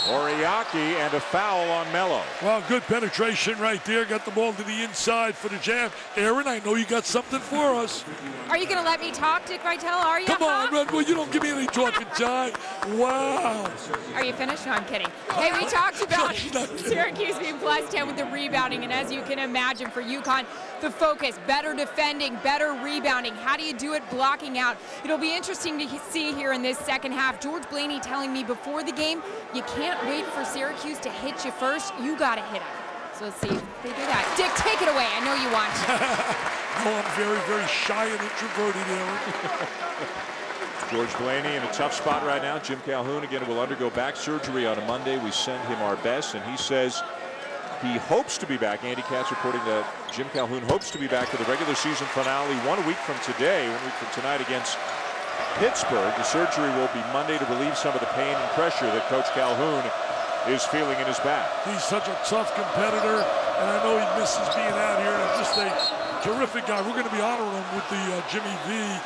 Oriaki and a foul on Mello. Well, good penetration right there. Got the ball to the inside for the jam. Aaron, I know you got something for us. Are you going to let me talk, Dick Vitale? Are you? Come on, Red Bull. You don't give me any talking time. Wow. Are you finished? No, I'm kidding. Hey, we talked about Syracuse being +10 with the rebounding, and as you can imagine, for UConn, the focus, better defending, better rebounding. How do you do it blocking out? It'll be interesting to see here in this second half. George Blaney telling me before the game, you can't wait for Syracuse to hit you first. You got to hit them. So let's see if they do that. Dick, take it away. I know you want to. No, I'm very, very shy and introverted, Aaron. George Blaney in a tough spot right now. Jim Calhoun again will undergo back surgery on a Monday. We send him our best, and he says he hopes to be back. Andy Katz reporting that Jim Calhoun hopes to be back for the regular season finale 1 week from today, 1 week from tonight against Pittsburgh. The surgery will be Monday to relieve some of the pain and pressure that Coach Calhoun is feeling in his back. He's such a tough competitor, and I know he misses being out here, and just a terrific guy. We're going to be honoring him with the Jimmy V.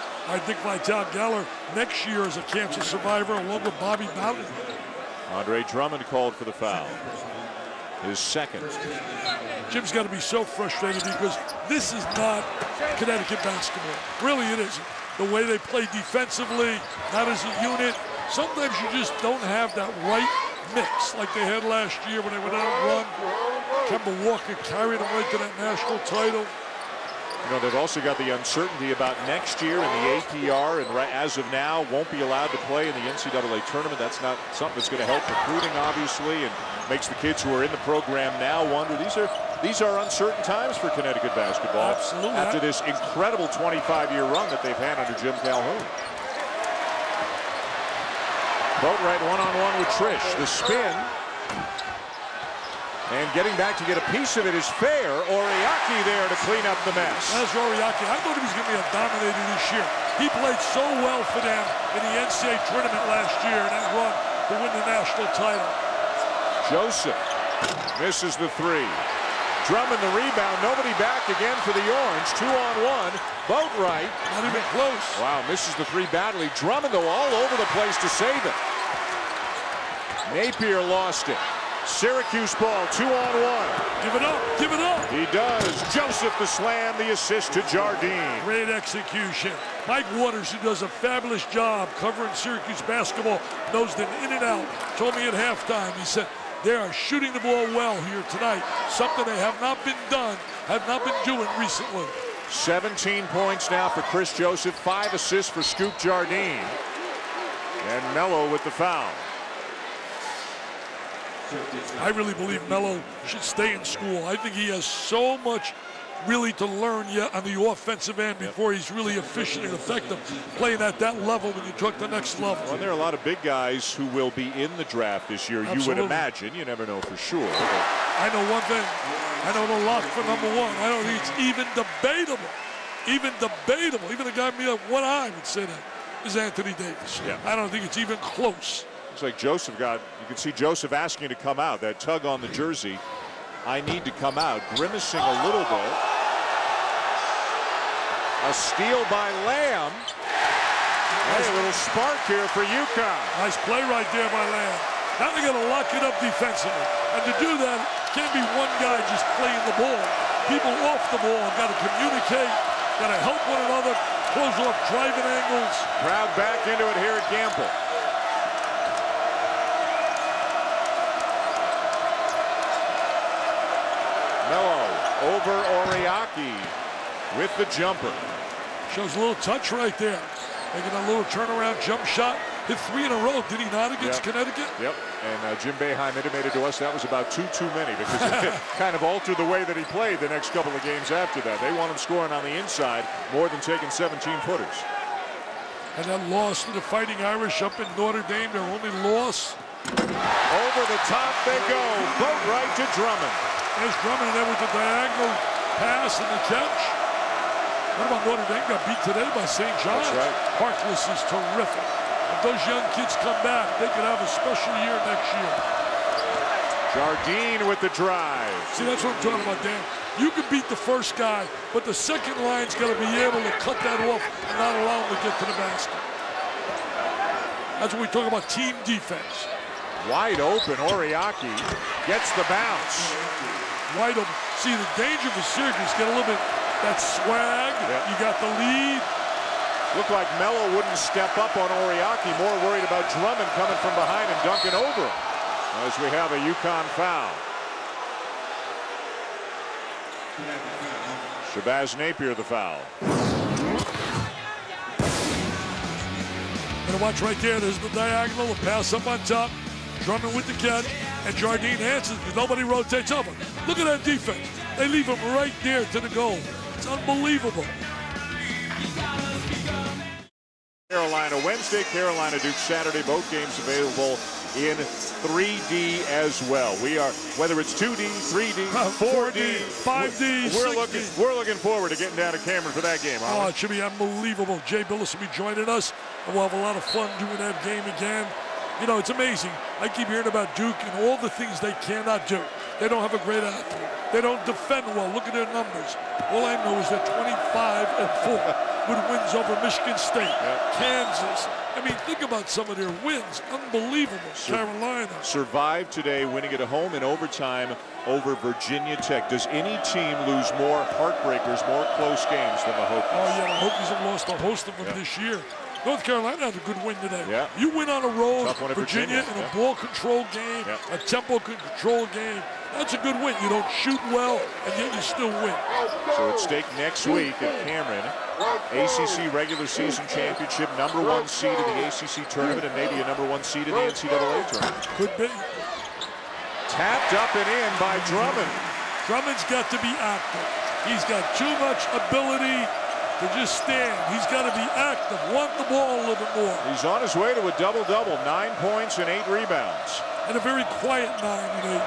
Dick Vitale Geller next year as a cancer survivor, along with Bobby Bowden. Andre Drummond called for the foul. His second. Jim's got to be so frustrated because this is not Connecticut basketball. Really, it isn't. The way they play defensively, not as a unit. Sometimes you just don't have that right mix like they had last year when they went out and run. Kemba Walker carried them right to that national title. You know, they've also got the uncertainty about next year in the APR, and as of now won't be allowed to play in the NCAA tournament. That's not something that's going to help recruiting, obviously, and makes the kids who are in the program now wonder. These are uncertain times for Connecticut basketball. Absolutely. After this incredible 25-year run that they've had under Jim Calhoun. Boatwright one-on-one with Trish. The spin. And getting back to get a piece of it is Fair. Oriaki there to clean up the mess. That's Oriaki. I thought he was going to be a dominator this year. He played so well for them in the NCAA tournament last year in that run to win the national title. Joseph misses the 3. Drummond the rebound. Nobody back again for the Orange. 2-on-1. Boatwright. Not even close. Wow, misses the 3 badly. Drummond, though, all over the place to save it. Napier lost it. Syracuse ball, 2-on-1. Give it up, give it up. He does. Joseph the slam, the assist to Jardine. Great execution. Mike Waters, who does a fabulous job covering Syracuse basketball, knows them in and out. Told me at halftime, he said, they are shooting the ball well here tonight. Something they have not been doing recently. 17 points now for Chris Joseph, 5 assists for Scoop Jardine. And Mello with the foul. I really believe Mello should stay in school. I think he has so much really to learn yet on the offensive end before he's really efficient and effective playing at that level when you talk the next level. Well, there are a lot of big guys who will be in the draft this year. Absolutely. You would imagine. You never know for sure. I know one thing. I know the lock for number 1. I don't think it's even debatable. Even debatable. Even a guy with one eye would say that is Anthony Davis. Yeah. I don't think it's even close. Looks like Joseph you can see Joseph asking to come out. That tug on the jersey. I need to come out. Grimacing a little bit. A steal by Lamb. Hey, a little spark here for UConn. Nice play right there by Lamb. Now they got to lock it up defensively. And to do that, can't be one guy just playing the ball. People off the ball got to communicate, got to help one another, close off driving angles. Crowd back into it here at Gamble. Mello over Oriaki with the jumper. Shows a little touch right there. Making a little turnaround jump shot. Hit 3 in a row, did he not, against Connecticut? Yep, and Jim Boeheim intimated to us that was about too many because it kind of altered the way that he played the next couple of games after that. They want him scoring on the inside more than taking 17-footers. And that loss to the Fighting Irish up in Notre Dame, their only loss. Over the top they go, boat right to Drummond. There's Drummond there with the diagonal pass and the catch. What about Notre Dame? Got beat today by St. John's. That's right. Harkless is terrific. If those young kids come back, they could have a special year next year. Jardine with the drive. See, that's what I'm talking about, Dan. You can beat the first guy, but the second line's got to be able to cut that off and not allow him to get to the basket. That's what we talk about, team defense. Wide open, Oriaki gets the bounce. Wide open. See, the danger for Syracuse, get a little bit that swag. Yep. You got the lead. Looked like Mello wouldn't step up on Oriaki, more worried about Drummond coming from behind and dunking over him. As we have a UConn foul. Shabazz Napier the foul. Gonna watch right there. There's the diagonal, the pass up on top. Drummond with the catch, and Jardine answers because nobody rotates over. Look at that defense. They leave him right there to the goal. It's unbelievable. Carolina Wednesday, Carolina Duke Saturday. Both games available in 3D as well. We are, whether it's 2D, 3D, 4D, 5D, we're looking forward to getting down to Cameron for that game. Oh, it should be unbelievable. Jay Billis will be joining us, and we'll have a lot of fun doing that game again. You know, it's amazing. I keep hearing about Duke and all the things they cannot do. They don't have a great athlete. They don't defend well. Look at their numbers. All I know is they're 25-4 with wins over Michigan State, Kansas. I mean, think about some of their wins. Unbelievable. Carolina. Survived today, winning at home in overtime over Virginia Tech. Does any team lose more heartbreakers, more close games than the Hokies? Oh, yeah, the Hokies have lost a host of them this year. North Carolina had a good win today. Yeah. You win on a road, Virginia in a ball control game, a tempo control game. That's a good win. You don't shoot well, and yet you still win. So at stake next week at Cameron, ACC regular season championship, #1 seed in the ACC tournament, and maybe a #1 seed in the NCAA tournament. Could be. Tapped up and in by Drummond. Drummond's got to be active. He's got too much ability to just stand. He's got to be active, want the ball a little bit more. He's on his way to a double-double, 9 points and 8 rebounds. And a very quiet 9 and 8.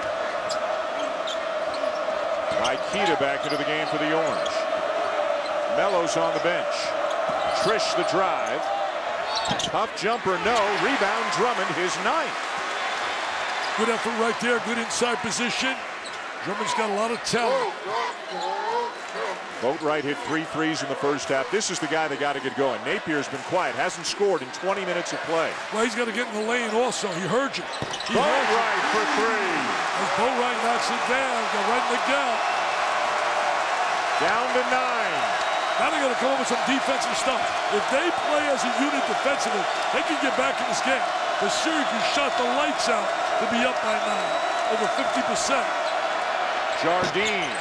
Ikeda back into the game for the Orange. Mello's on the bench. Trish the drive. Tough jumper, no. Rebound, Drummond, his 9th. Good effort right there, good inside position. Drummond's got a lot of talent. Boatwright hit 3 threes in the first half. This is the guy they got to get going. Napier's been quiet, hasn't scored in 20 minutes of play. Well, he's got to get in the lane also. He heard you. Boatwright for 3. As Boatwright knocks it down, go right in the gap. Down to 9. Now they got to come up with some defensive stuff. If they play as a unit defensively, they can get back in this game. But Syracuse shot the lights out to be up by 9, over 50%. Jardine.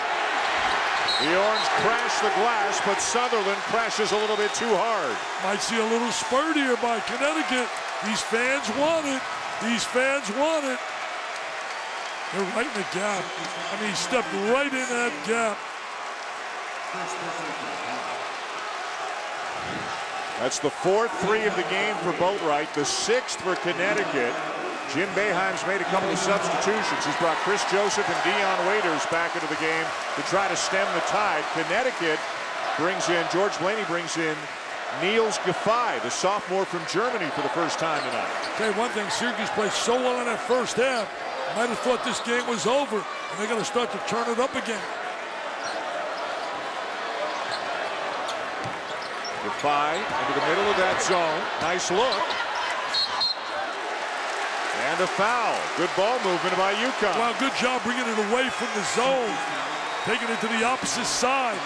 The Orange crashed the glass, but Sutherland crashes a little bit too hard. Might see a little spurt here by Connecticut. These fans want it. These fans want it. They're right in the gap. I mean, he stepped right in that gap. That's the 4th 3 of the game for Boatwright, the 6th for Connecticut. Jim Boeheim's made a couple of substitutions. He's brought Chris Joseph and Dion Waiters back into the game to try to stem the tide. Connecticut brings in, George Blaney brings in Niels Giffey, the sophomore from Germany, for the first time tonight. Okay, one thing, Syracuse played so well in that first half. Might have thought this game was over, and they're going to start to turn it up again. Defy into the middle of that zone. Nice look. And a foul. Good ball movement by UConn. Well, good job bringing it away from the zone. Taking it to the opposite side.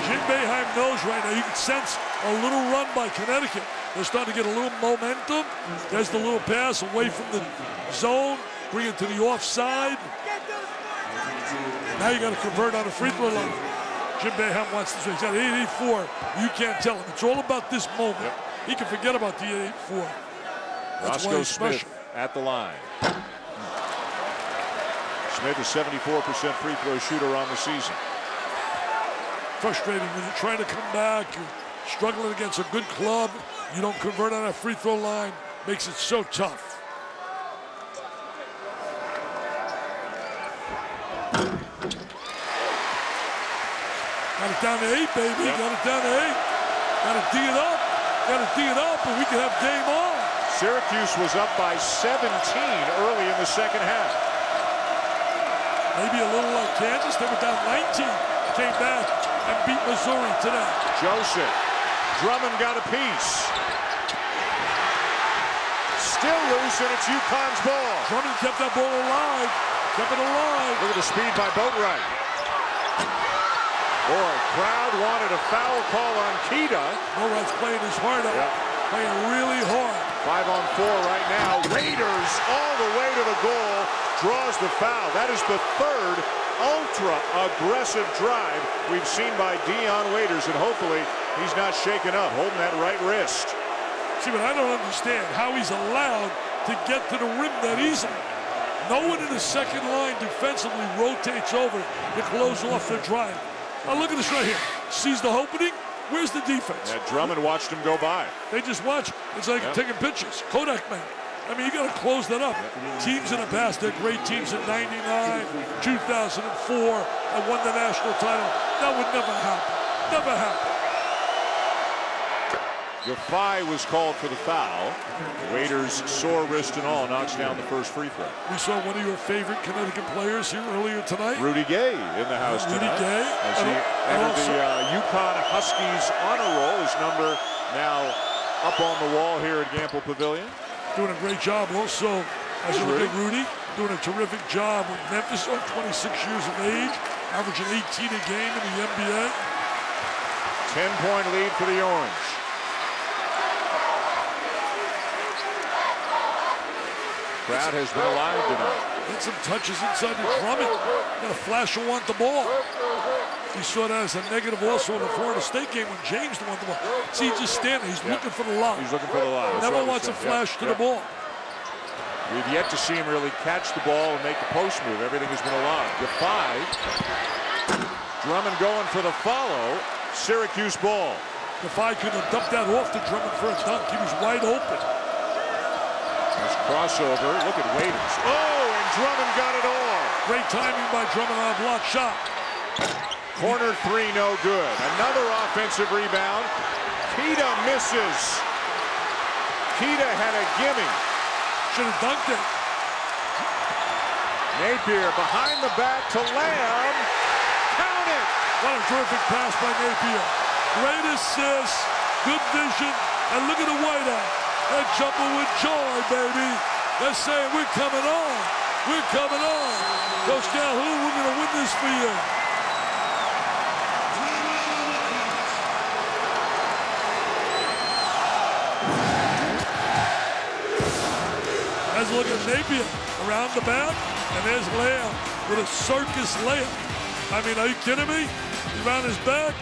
Jim Boeheim knows right now. You can sense a little run by Connecticut. They're starting to get a little momentum. There's the little pass away from the zone. Bring it to the offside. Now you got to convert on the free throw line. Jim Boeheim wants this. He's got 84. You can't tell him. It's all about this moment. Yep. He can forget about the 84. That's Roscoe Smith at the line. Smith is 74% free throw shooter on the season. Frustrating when you're trying to come back, you're struggling against a good club, you don't convert on that free throw line, makes it so tough. Got it down to 8, baby. Yep. Got it down to 8. Got to D it up. Got to D it up, and we can have game on. Syracuse was up by 17 early in the second half. Maybe a little like Kansas. They were down 19. Came back and beat Missouri today. Joseph. Drummond got a piece. Still loose, and it's UConn's ball. Drummond kept that ball alive. Kept it alive. Look at the speed by Boatwright. Boy, crowd wanted a foul call on Keita. Boatwright's playing his heart out. Yep. Playing really hard. 5-on-4 right now. Raiders all the way to the goal. Draws the foul. That is the third ultra-aggressive drive we've seen by Dion Waiters, and hopefully he's not shaken up, holding that right wrist. See, but I don't understand how he's allowed to get to the rim that easily. No one in the second line defensively rotates over to close off the drive. Now look at this right here. Sees the opening. Where's the defense? Yeah, Drummond watched him go by. They just watch. It's like taking pictures. Kodak man. I mean, you got to close that up. Teams in the past, they're great teams in '99, 2004, and won the national title. That would never happen. Never happen. Defy was called for the foul. Waiters, sore wrist and all, knocks down the first free throw. We saw one of your favorite Connecticut players here earlier tonight. Rudy Gay in the house tonight. Rudy Gay. As he entered the UConn Huskies honor roll. His number now up on the wall here at Gamble Pavilion. Doing a great job also. As you look at Rudy, doing a terrific job with Memphis, 26 years of age, averaging 18 a game in the NBA. 10-point lead for the Orange. Crowd has been alive tonight. Get some touches inside the Drummond. Got a flash will want the ball. You saw that as a negative also in the Florida State game when James won the ball. See, he's just standing. He's looking for the lob. He's looking for the lob. Never wants a flash to the ball. We've yet to see him really catch the ball and make the post move. Everything has been a lob. Defy. Drummond going for the follow. Syracuse ball. Defy could have dumped that off to Drummond for a dunk. He was wide open. Nice crossover. Look at Waiters. Oh, and Drummond got it all. Great timing by Drummond on a block shot. Corner three, no good. Another offensive rebound. Keita misses. Keita had a gimme. Should have dunked it. Napier behind the back to Lamb. Count it. What a terrific pass by Napier. Great assist, good vision, and look at the whiteout. They're jumping with joy, baby. They're saying, we're coming on. We're coming on. Coach Calhoun, we're going to win this for you. Let's look at Napier around the back, and there's Lamb with a circus layup. I mean, are you kidding me? Around his back,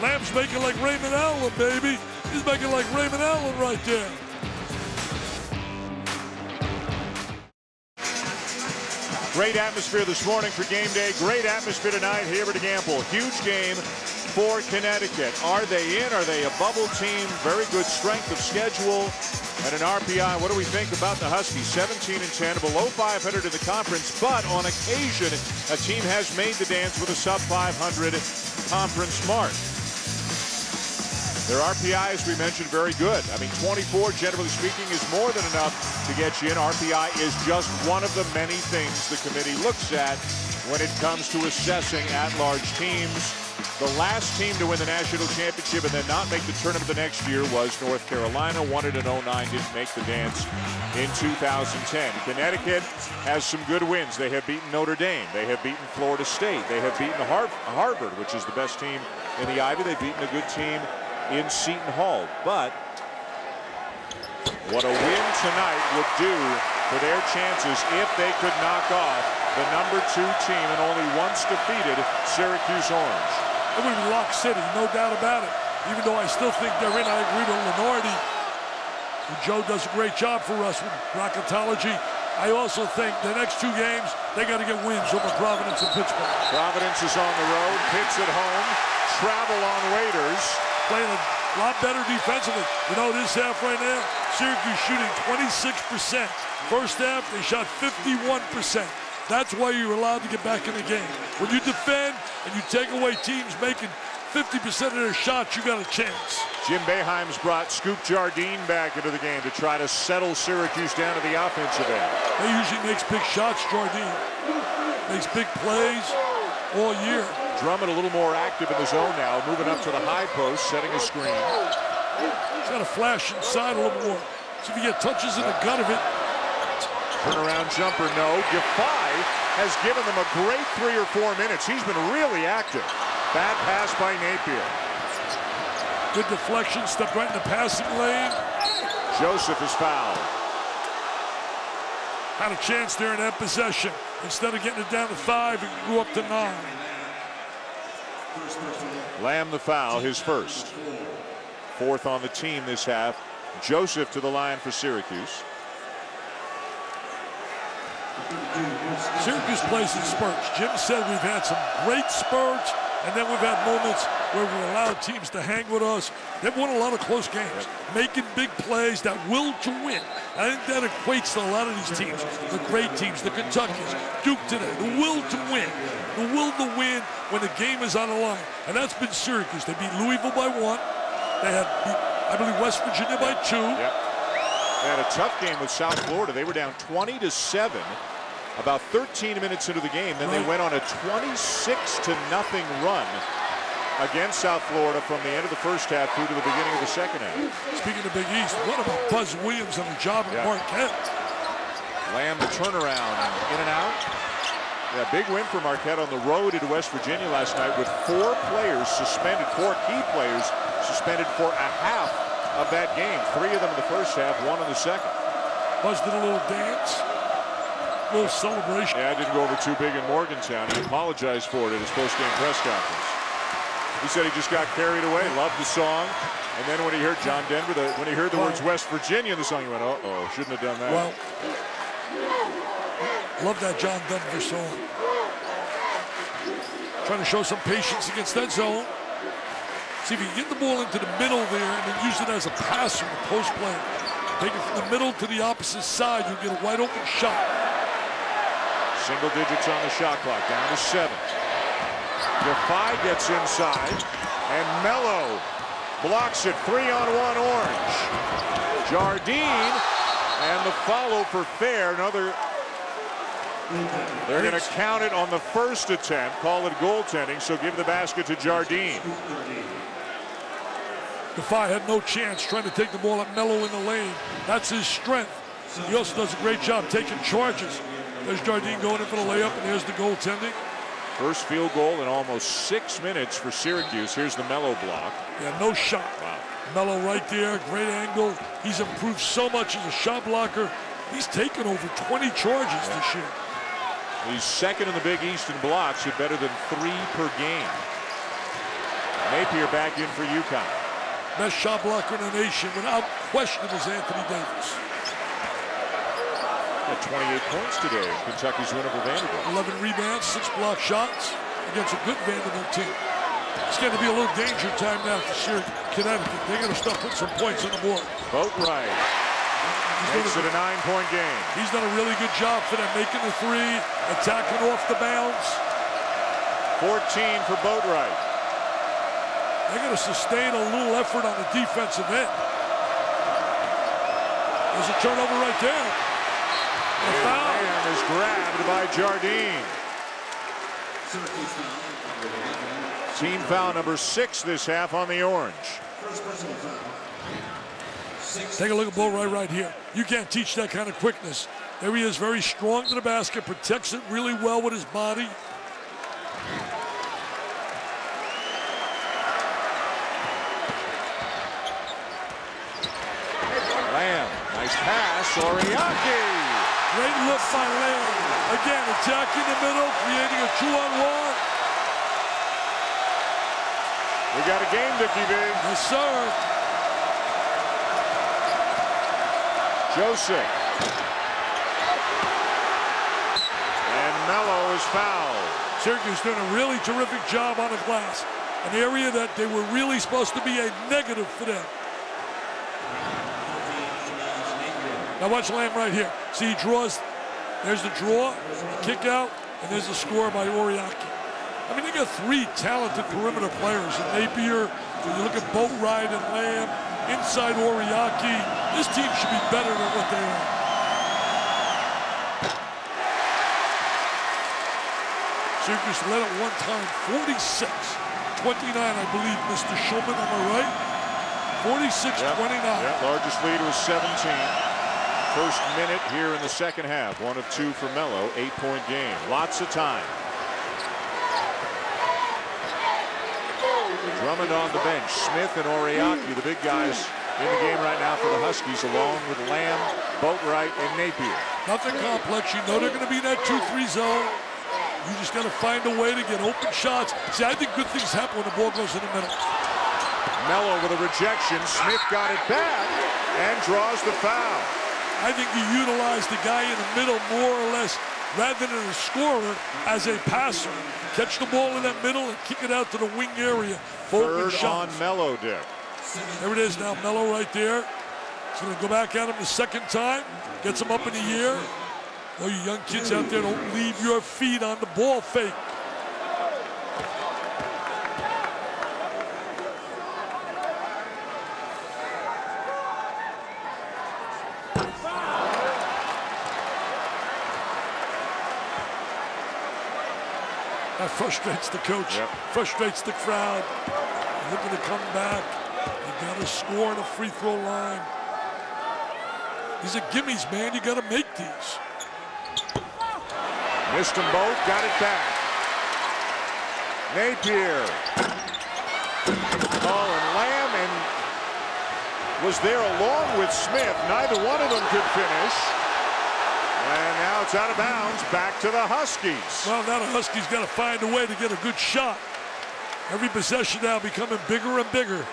Lamb's making like Raymond Allen, baby. He's making like Raymond Allen right there. Great atmosphere this morning for game day. Great atmosphere tonight here at Gamble. Huge game for Connecticut. Are they in? Are they a bubble team? Very good strength of schedule. And an RPI, what do we think about the Huskies? 17-10, below 500 in the conference, but on occasion, a team has made the dance with a sub-500 conference mark. Their RPI, as we mentioned, very good. I mean, 24, generally speaking, is more than enough to get you in. RPI is just one of the many things the committee looks at when it comes to assessing at-large teams. The last team to win the national championship and then not make the tournament the next year was North Carolina. Won it in 09, didn't make the dance in 2010. Connecticut has some good wins. They have beaten Notre Dame. They have beaten Florida State. They have beaten Harvard, which is the best team in the Ivy. They've beaten a good team in Seton Hall. But what a win tonight would do for their chances if they could knock off the #2 team and only once defeated Syracuse Orange. It would be Lock City, no doubt about it. Even though I still think they're in, I agree with Lenardi. Joe does a great job for us with bracketology. I also think the next 2 games, they got to get wins over Providence and Pittsburgh. Providence is on the road, Pitt's at home, travel on Waiters. Playing a lot better defensively. You know, this half right now, Syracuse shooting 26%. First half, they shot 51%. That's why you're allowed to get back in the game. When you defend and you take away teams making 50% of their shots, you got a chance. Jim Boeheim's brought Scoop Jardine back into the game to try to settle Syracuse down to the offensive end. He usually makes big shots, Jardine. Makes big plays all year. Drummond a little more active in the zone now, moving up to the high post, setting a screen. He's got to flash inside a little more. See if he get touches in the gut of it. Turnaround jumper, no. Defy has given them a great 3 or 4 minutes. He's been really active. Bad pass by Napier. Good deflection, stepped right in the passing lane. Joseph is fouled. Had a chance there in that possession. Instead of getting it down to 5, it grew up to 9. Lamb the foul, his first. 4th on the team this half. Joseph to the line for Syracuse. Syracuse plays in spurts. Jim said we've had some great spurts, and then we've had moments where we allowed teams to hang with us. They've won a lot of close games, making big plays, that will to win. I think that equates to a lot of these teams, the great teams, the Kentuckys, Duke today, the will to win. The will to win when the game is on the line. And that's been Syracuse. They beat Louisville by 1. They had beat, I believe, West Virginia by 2. Yep. They had a tough game with South Florida. They were down 20-7 about 13 minutes into the game. Then they went on a 26-0 run against South Florida from the end of the first half through to the beginning of the second half. Speaking of Big East, what about Buzz Williams on the job at Marquette? Lamb the turnaround, in and out. Yeah, big win for Marquette on the road into West Virginia last night with 4 players suspended, 4 key players suspended for a half of that game. 3 of them in the first half, 1 in the second. Buzz did a little dance, a little celebration. Yeah, I didn't go over too big in Morgantown. He apologized for it at his post-game press conference. He said he just got carried away, loved the song, and then when he heard John Denver, when he heard the words West Virginia in the song, he went, uh-oh, shouldn't have done that. Well, love that John Denver song. Trying to show some patience against that zone. See if you can get the ball into the middle there and then use it as a passer, a post play. Take it from the middle to the opposite side, you'll get a wide open shot. Single digits on the shot clock, down to 7. Defy gets inside, and Mello blocks it. 3-on-1 Orange. Jardine, and the follow for fair. They're going to count it on the first attempt, call it goaltending, so give the basket to Jardine. Defy had no chance trying to take the ball at Mello in the lane. That's his strength. He also does a great job taking charges. There's Jardine going in for the layup, and there's the goaltending. First field goal in almost 6 minutes for Syracuse. Here's the Mello block. Yeah, no shot. Wow. Mello right there, great angle. He's improved so much as a shot blocker. He's taken over 20 charges this year. He's second in the Big East in blocks at better than 3 per game. Napier back in for UConn. Best shot blocker in the nation, without question, is Anthony Davis. Had 28 points today in Kentucky's win over Vanderbilt. 11 rebounds, 6 block shots against a good Vanderbilt team. It's going to be a little danger time now for Syracuse, Connecticut. They're going to start putting some points on the board. Boatwright makes it a 9-point game. He's done a really good job for them, making the 3, attacking off the bounce. 14 for Boatwright. They're going to sustain a little effort on the defensive end. There's a turnover right there. The foul is grabbed by Jardine. Team foul number 6 this half on the Orange. Take a look at Bo right here. You can't teach that kind of quickness. There he is, very strong to the basket, protects it really well with his body. Lamb, nice pass, Oriaki. Great look by Lamb. Again, attacking the middle, creating a 2-on-1. We got a game, Dickie V. Yes, sir. Joseph. And Mello is fouled. Syracuse doing a really terrific job on the glass. An area that they were really supposed to be a negative for them. Now watch Lamb right here. See, he draws. There's the draw, kick out, and there's the score by Oriaki. I mean, they got 3 talented perimeter players. And Napier, when you look at Boatwright and Lamb, inside Oriaki, this team should be better than what they are. Syracuse led at one time, 46-29, I believe, Mr. Schulman, am I right? 46-29. Yep, largest lead was 17. First minute here in the second half. 1 of 2 for Mello. 8-point game. Lots of time. Drummond on the bench. Smith and Oriaki, the big guys in the game right now for the Huskies, along with Lamb, Boatwright, and Napier. Nothing complex. You know they're going to be in that 2-3 zone. You just got to find a way to get open shots. See, I think good things happen when the ball goes in the middle. Mello with a rejection. Smith got it back and draws the foul. I think you utilize the guy in the middle more or less, rather than a scorer, as a passer. Catch the ball in that middle and kick it out to the wing area. Third on Mello, Dick. There it is now, Mello right there. He's going to go back at him the second time. Gets him up in the air. All you young kids out there, don't leave your feet on the ball fake. That frustrates the coach, frustrates the crowd. Looking to come back. You got to score on the free throw line. These are gimmies, man. You got to make these. Missed them both, got it back. Napier. And Lamb was there along with Smith. Neither one of them could finish. And now it's out of bounds, back to the Huskies. Well, now the Huskies got to find a way to get a good shot. Every possession now becoming bigger and bigger.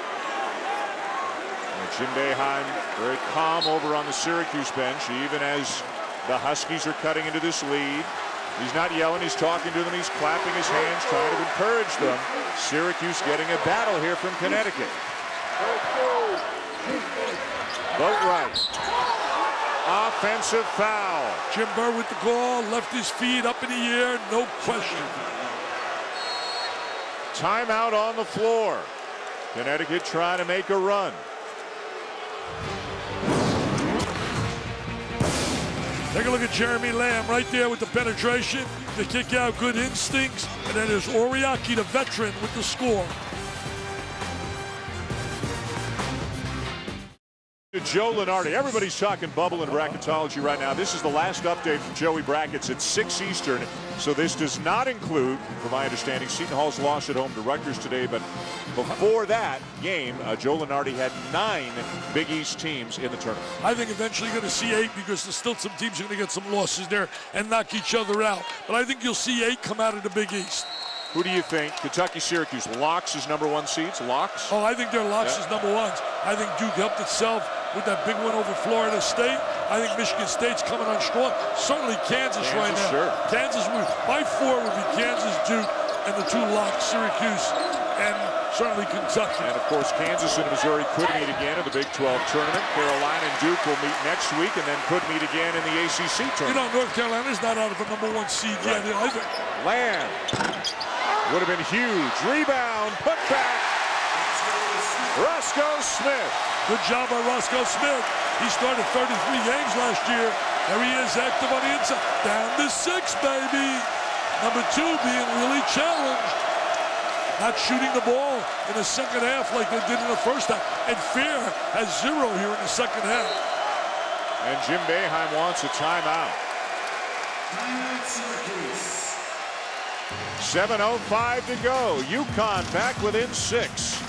Jim Boeheim very calm over on the Syracuse bench, even as the Huskies are cutting into this lead. He's not yelling, he's talking to them, he's clapping his hands, trying to encourage them. Syracuse getting a battle here from Connecticut. Boatwright. Offensive foul. Jim Burr with the call, left his feet up in the air, no question. Timeout on the floor. Connecticut trying to make a run. Take a look at Jeremy Lamb right there with the penetration, the kick out, good instincts, and then there's Oriaki, the veteran, with the score. Joe Lunardi. Everybody's talking bubble and bracketology right now. This is the last update from Joey Brackets at 6 Eastern. So this does not include, from my understanding, Seton Hall's loss at home to Rutgers today. But before that game, Joe Lunardi had 9 Big East teams in the tournament. I think eventually you're going to see 8 because there's still some teams are going to get some losses there and knock each other out. But I think you'll see 8 come out of the Big East. Who do you think? Kentucky, Syracuse, locks as #1 seeds? Locks? Oh, I think they're locks as #1s. I think Duke helped itself with that big win over Florida State. I think Michigan State's coming on strong. Certainly Kansas right now. Sure. Kansas, by 4 would be Kansas, Duke, and the 2 locks, Syracuse and certainly Kentucky. And of course, Kansas and Missouri could meet again in the Big 12 tournament. Carolina and Duke will meet next week and then could meet again in the ACC tournament. You know, North Carolina's not out of a #1 seed yet. Either. Lamb would have been huge. Rebound, put back. Roscoe Smith. Good job by Roscoe Smith. He started 33 games last year. There he is, active on the inside. Down to 6, baby. #2 being really challenged. not shooting the ball in the second half like they did in the first half. And Fair has 0 here in the second half. And Jim Boeheim wants a timeout. 7:05 to go. UConn back within 6.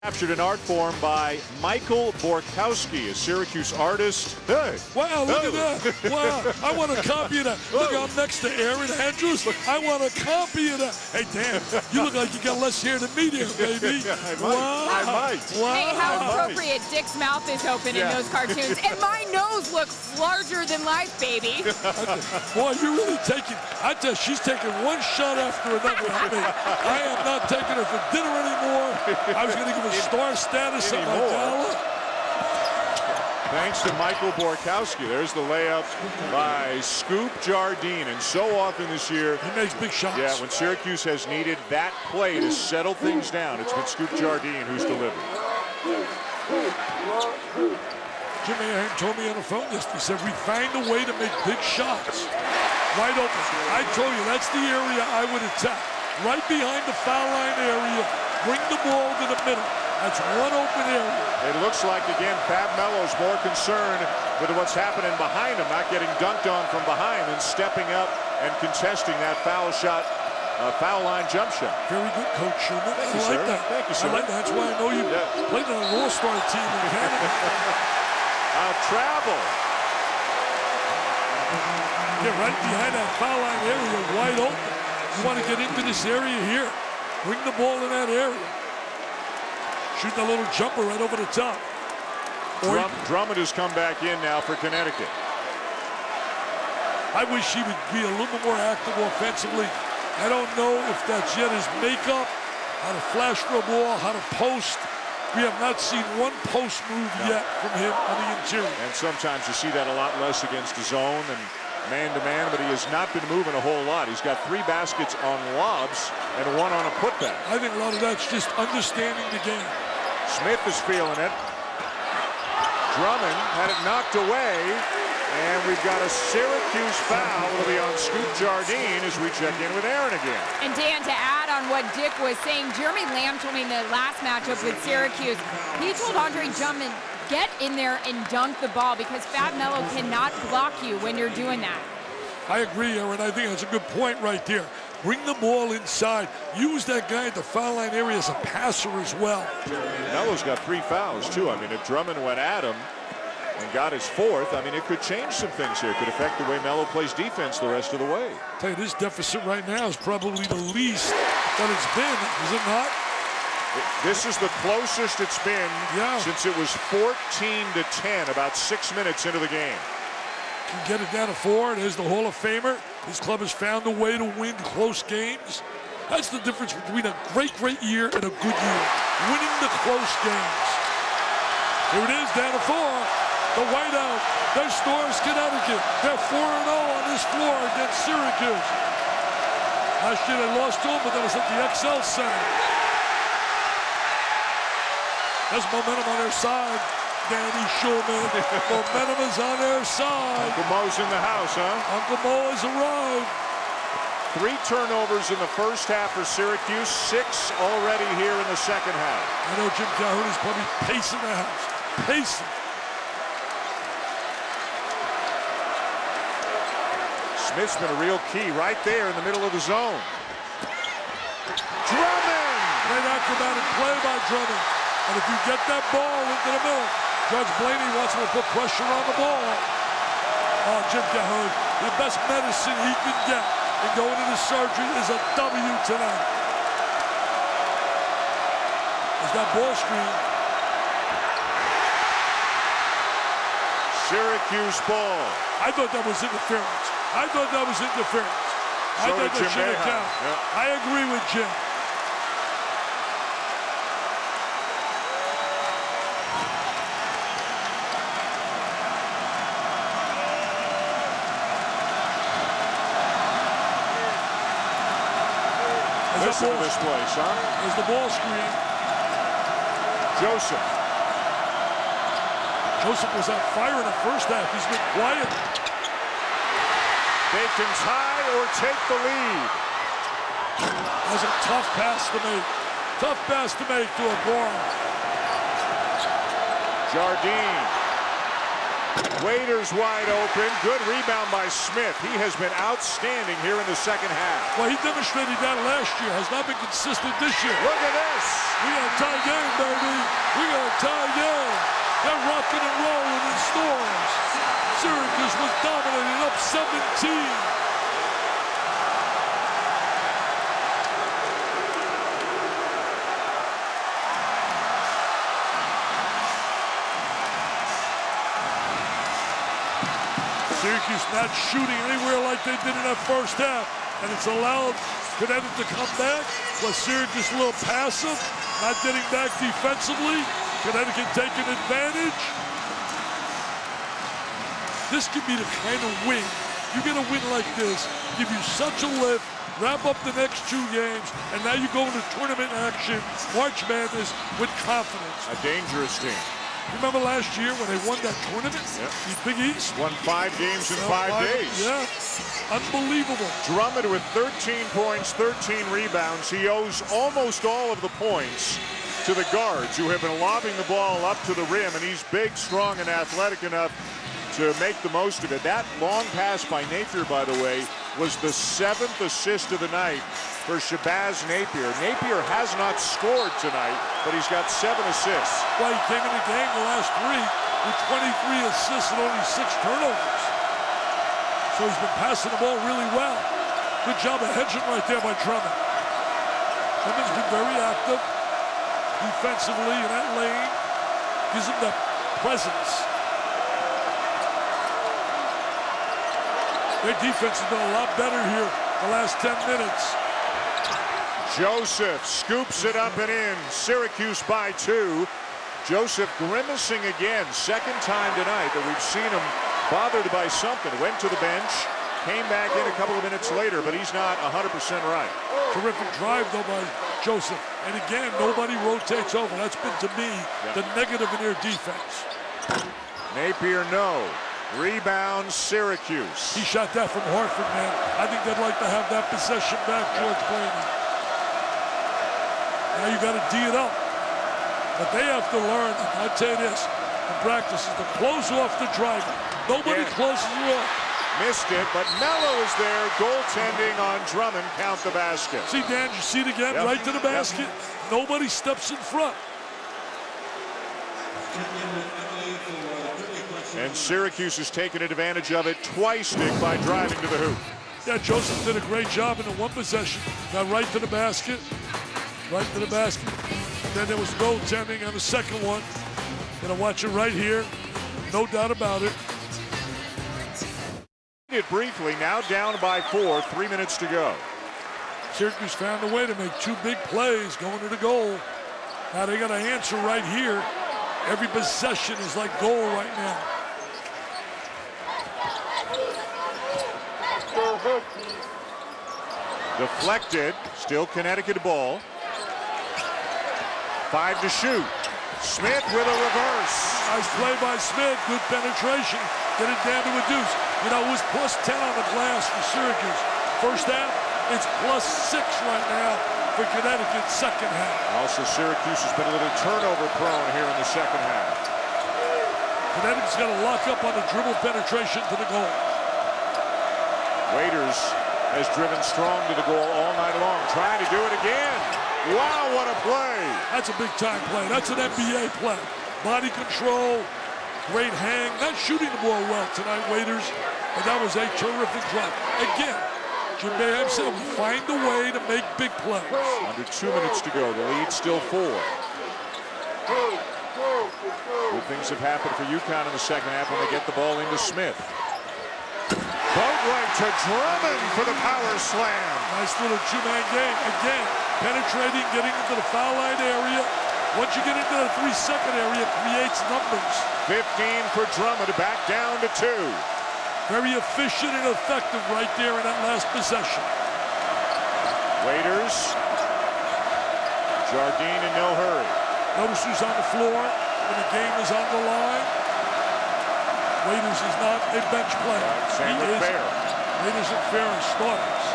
Captured in art form by Michael Borkowski, a Syracuse artist. Hey. Wow, look at that. Wow, I want a copy of that. Look, I'm next to Aaron Andrews. I want a copy of that. Hey, Dan, you look like you got less hair than me there, baby. I might. Wow. I might. Wow. Hey, how appropriate. Dick's mouth is open in those cartoons. And my nose looks larger than life, baby. Boy, you're really taking, I tell you, she's taking one shot after another at me. I am not taking her for dinner anymore. I was going to give a star status at my gala. Thanks to Michael Borkowski. There's the layup by Scoop Jardine. And so often this year, he makes big shots. Yeah, when Syracuse has needed that play to settle things down, it's been Scoop Jardine who's delivered. Jim Boeheim told me on the phone yesterday, he said, we find a way to make big shots. Wide open. I told you, that's the area I would attack. Right behind the foul line area, bring the ball to the middle. That's one open area. It looks like, again, Fab Melo's more concerned with what's happening behind him, not getting dunked on from behind and stepping up and contesting that foul shot, foul line jump shot. Very good, Coach Sherman. Thank you, I like sir. that. Thank you, sir. I like that. That's why I know you played on an all-star team in Canada. Travel. Yeah, right behind that foul line area, wide open. You want to get into this area here. Bring the ball in that area. Shoot that little jumper right over the top. Drummond has come back in now for Connecticut. I wish he would be a little bit more active offensively. I don't know if that's yet his makeup, how to flash for a ball, how to post. We have not seen one post move yet from him on the interior. And sometimes you see that a lot less against the zone and man-to-man, but he has not been moving a whole lot. He's got 3 baskets on lobs and 1 on a putback. I think a lot of that's just understanding the game. Smith is feeling it. Drummond had it knocked away, and we've got a Syracuse foul. It'll be on Scoop Jardine as we check in with Aaron again. And Dan, to add on what Dick was saying, Jeremy Lamb told me in the last matchup with Syracuse, he told Andre Drummond, get in there and dunk the ball because Fab Melo cannot block you when you're doing that. I agree, Aaron. I think that's a good point right there. Bring the ball inside. Use that guy at the foul line area as a passer as well. Melo's got 3 fouls, too. I mean, if Drummond went at him and got his 4th, I mean, it could change some things here. It could affect the way Melo plays defense the rest of the way. I tell you, this deficit right now is probably the least that it's been, is it not? This is the closest it's been since it was 14-10, about 6 minutes into the game. Can get it down to 4. There's the Hall of Famer. His club has found a way to win close games. That's the difference between a great year and a good year. Winning the close games. Here it is, down to 4. The whiteout. There's Storrs, Connecticut. They're 4-0 on this floor against Syracuse. Last year they lost to them, but that was at the XL Center. There's momentum on their side. Danny Schulman. Momentum is on their side. Uncle Mo's in the house, huh? Uncle Mo has arrived. 3 turnovers in the first half for Syracuse, 6 already here in the second half. I know Jim Calhoun is probably pacing the house. Pacing. Smith's been a real key right there in the middle of the zone. Drummond! Great acrobatic play by Drummond. And if you get that ball into the middle, Judge Blaney wants him to put pressure on the ball. Oh, Jim Calhoun, the best medicine he can get in going into surgery is a W tonight. There's that ball screen. Syracuse ball. I thought that was interference. I thought that was interference. I thought that should have counted. I agree with Jim. Listen to this place, huh? There's the ball screen. Joseph. Joseph was on fire in the first half. He's been quiet. They can tie or take the lead. That's a tough pass to make. Tough pass to make to a guard. Jardine. Waiters wide open. Good rebound by Smith. He has been outstanding here in the second half. Well, he demonstrated that last year. Has not been consistent this year. Look at this. We got a tie game, baby. We got a tie game. They're rocking and rolling in storms. Syracuse was dominating, up 17. Syracuse not shooting anywhere like they did in that first half, and it's allowed Connecticut to come back. Was Syracuse a little passive, not getting back defensively. Connecticut taking advantage. This could be the kind of win. You get a win like this, give you such a lift, wrap up the next 2 games, and now you go into tournament action, March Madness, with confidence. A dangerous team. Remember last year when they won that tournament? Yep. The Big East? Won 5 games in 5 days. Yeah, unbelievable. Drummond with 13 points, 13 rebounds. He owes almost all of the points to the guards who have been lobbing the ball up to the rim, and he's big, strong, and athletic enough to make the most of it. That long pass by Napier, by the way, was the 7th assist of the night for Shabazz Napier. Napier has not scored tonight, but he's got 7 assists. Well, he came in the game the last 3 with 23 assists and only 6 turnovers. So he's been passing the ball really well. Good job of hedging right there by Drummond. Drummond's been very active defensively in that lane. Gives him that presence. Their defense has been a lot better here the last 10 minutes. Joseph scoops it up and in. Syracuse by 2. Joseph grimacing again. Second time tonight that we've seen him bothered by something. Went to the bench, came back in a couple of minutes later, but he's not 100% right. Terrific drive, though, by Joseph. And again, nobody rotates over. That's been, to me, the negative in their defense. Napier, no. Rebound, Syracuse. He shot that from Hartford, man. I think they'd like to have that possession back, George Blaney. Now you got to D it up. But they have to learn, I'll tell you this, in practice, is to close off the driver. Nobody closes you off. Missed it, but Mello is there, goaltending on Drummond, count the basket. See, Dan, you see it again, right to the basket. Nobody steps in front. And Syracuse has taken advantage of it twice, Nick, by driving to the hoop. Yeah, Joseph did a great job in the one possession. Got right to the basket. Right to the basket. And then there was goaltending on the second one. Gonna watch it right here. No doubt about it. It briefly, now down by 4, 3 minutes to go. Syracuse found a way to make 2 big plays going to the goal. Now they got an answer right here. Every possession is like goal right now. Deflected, still Connecticut ball. 5 to shoot. Smith with a reverse. Nice play by Smith, good penetration. Get it down to a deuce. You know, it was +10 on the glass for Syracuse. First half, it's +6 right now for Connecticut second half. Also, Syracuse has been a little turnover prone here in the second half. Connecticut's got to lock up on the dribble penetration to the goal. Waiters has driven strong to the goal all night long, trying to do it again. Wow, what a play. That's a big-time play. That's an NBA play. Body control, great hang. Not shooting the ball well tonight, Waiters, but that was a terrific drop. Again, Jim Boeheim said we find a way to make big plays. Under 2 minutes to go. The lead still 4. Good things have happened for UConn in the second half when they get the ball into Smith. Boatwright to Drummond for the power slam. Nice little 2-man game. Again, penetrating, getting into the foul line area. Once you get into the 3-second area, it creates numbers. 15 for Drummond, back down to 2. Very efficient and effective right there in that last possession. Waiters. Jardine in no hurry. Notice who's on the floor when the game is on the line. Waiters is not a bench player. Same with Fair. Waiters and Fair are starters.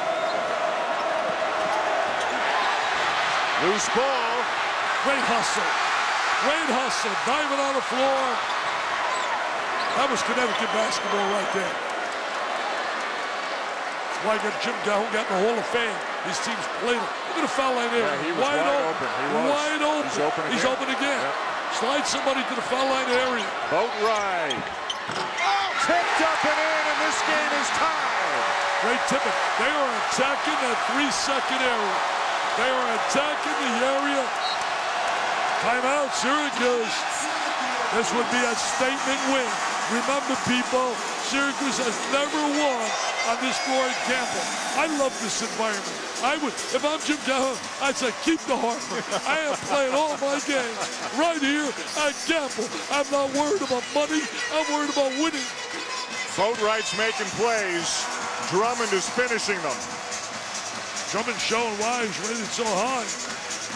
Loose ball. Great hustle. Great hustle. Diving on the floor. That was Connecticut basketball right there. That's why I got Jim Calhoun got in the Hall of Fame. His team's played him. Look at the foul line there. Yeah, he was wide open. He was. Wide open. He's open again. He's open again. Yep. Slide somebody to the foul line area. Boatwright. Tipped up and in, and this game is tied. Great tipping. They are attacking that 3-second area. They are attacking the area. Timeout, Syracuse. This would be a statement win. Remember, people, Syracuse has never won on this floor at Gamble. I love this environment. I would, if I'm Jim Calhoun, I'd say keep the Harper. I am playing all my games right here at Gamble. I'm not worried about money. I'm worried about winning. Boatwright's making plays. Drummond is finishing them. Drummond showing why he's rated so high.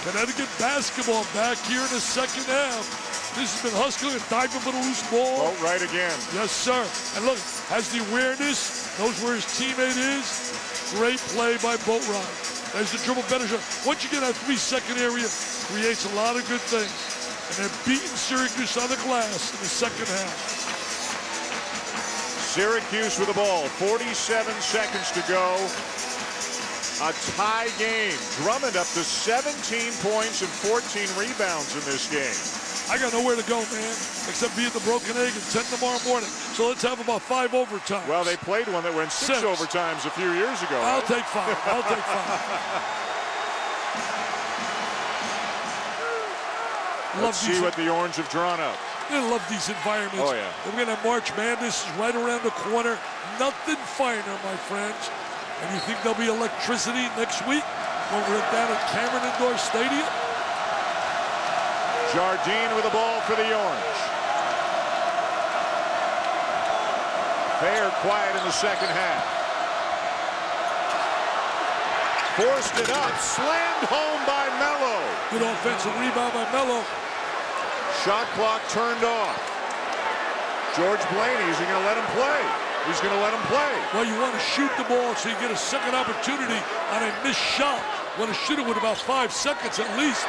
Connecticut basketball back here in the second half. This has been Huskies diving for the loose ball. Boatwright again. Yes, sir. And look, has the awareness, knows where his teammate is. Great play by Boatwright. There's the dribble better shot. Once you get that 3-second area, creates a lot of good things. And they're beating Syracuse on the glass in the second half. Syracuse with the ball. 47 seconds to go. A tie game. Drummond up to 17 points and 14 rebounds in this game. I got nowhere to go, man, except be at the Broken Egg at 10 tomorrow morning. So let's have about 5 overtimes. Well, they played one that went 6 overtimes a few years ago. I'll take 5. I'll take 5. Let's see what the Orange have drawn up. I love these environments. Oh, yeah. We're going to have March Madness is right around the corner. Nothing finer, my friends. And you think there'll be electricity next week when we're down at Cameron Indoor Stadium? Jardine with the ball for the Orange. Fair quiet in the second half. Forced it up, slammed home by Mello. Good offensive rebound by Mello. Shot clock turned off. George Blaney, is he going to let him play? He's going to let him play. Well, you want to shoot the ball so you get a second opportunity on a missed shot. You want to shoot it with about 5 seconds at least.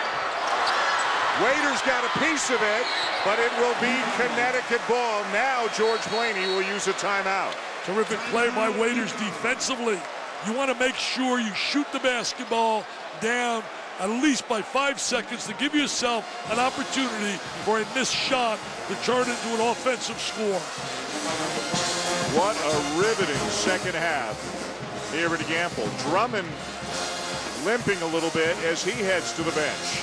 Waiters got a piece of it, but it will be Connecticut ball. Now George Blaney will use a timeout. Terrific play by Waiters defensively. You want to make sure you shoot the basketball down at least by 5 seconds to give yourself an opportunity for a missed shot to turn into an offensive score. What a riveting second half here at Gamble. Drummond limping a little bit as he heads to the bench.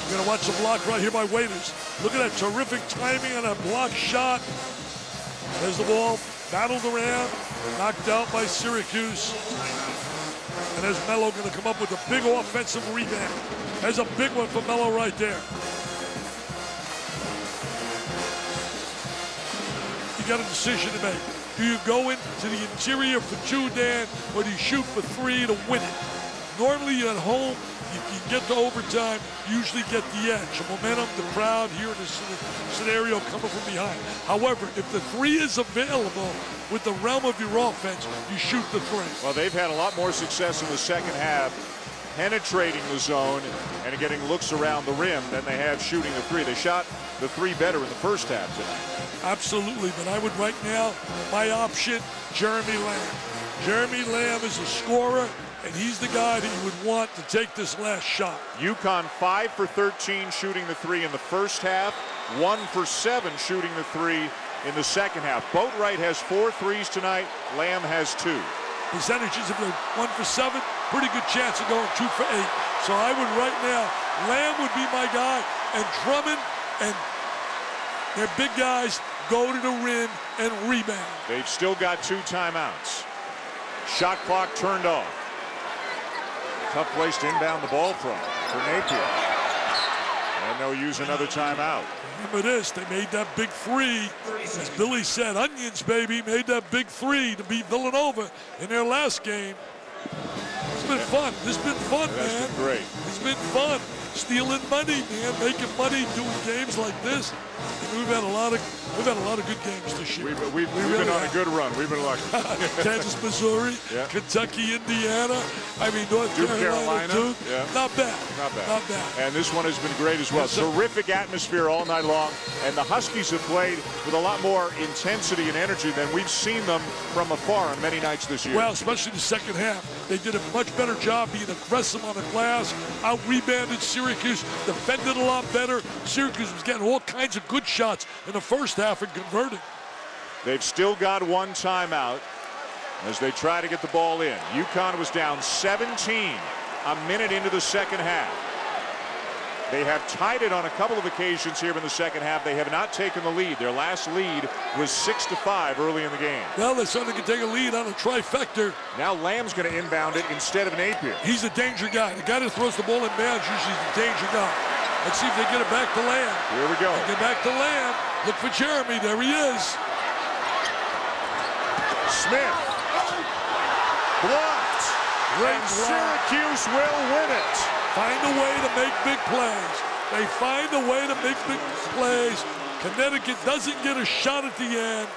You're going to watch the block right here by Waiters. Look at that terrific timing on that block shot. There's the ball, battled around, knocked out by Syracuse. And there's Mello going to come up with a big offensive rebound. There's a big one for Mello right there. You got a decision to make. Do you go into the interior for 2, Dan, or do you shoot for 3 to win it? Normally at home, you get to overtime, usually get the edge. The momentum, the crowd here in this scenario coming from behind. However, if the 3 is available with the realm of your offense, you shoot the 3. Well, they've had a lot more success in the second half penetrating the zone and getting looks around the rim than they have shooting the 3. They shot the 3 better in the first half tonight. Absolutely, but I would right now, my option, Jeremy Lamb. Jeremy Lamb is a scorer, and he's the guy that you would want to take this last shot. UConn 5 for 13 shooting the 3 in the first half, 1 for 7 shooting the 3 in the second half. Boatwright has 4 threes tonight. Lamb has 2. Percentages, if they're 1 for 7, pretty good chance of going 2 for 8. So I would right now, Lamb would be my guy, and Drummond and their big guys go to the rim and rebound. They've still got 2 timeouts. Shot clock turned off. Tough place to inbound the ball from for Napier. And they'll use another timeout. Remember this, they made that big 3. As Billy said, onions, baby, made that big 3 to beat Villanova in their last game. It's been fun. This has been fun, man. That's been great. It's been fun. stealing money, man, making money, doing games like this. We've had a lot of good games this year. We've been on a good run. We've been lucky. Kansas, Missouri, Yeah. Kentucky, Indiana. I mean, North Carolina, Duke. Yeah. Not bad. Not bad. Not bad. And this one has been great as well. Yes, sir. Terrific atmosphere all night long. And the Huskies have played with a lot more intensity and energy than we've seen them from afar on many nights this year. Well, especially the second half. They did a much better job being aggressive on the glass, out-rebounded Syracuse, defended a lot better. Syracuse was getting all kinds of good shots in the first half and converting. They've still got one timeout as they try to get the ball in. UConn was down 17 a minute into the second half. They have tied it on a couple of occasions here in the second half. They have not taken the lead. Their last lead was 6-5 early in the game. Well, they certainly can take a lead on a trifecta. Now Lamb's going to inbound it instead of Napier. He's a danger guy. The guy that throws the ball in bounds usually is the danger guy. Let's see if they get it back to Lamb. Here we go. They get back to Lamb. Look for Jeremy. There he is. Smith. Blocked. Great And block. Syracuse will win it. Find a way to make big plays. They find a way to make big plays. Connecticut doesn't get a shot at the end.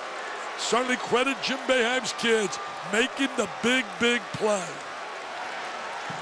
Certainly credit Jim Boeheim's kids making the big play.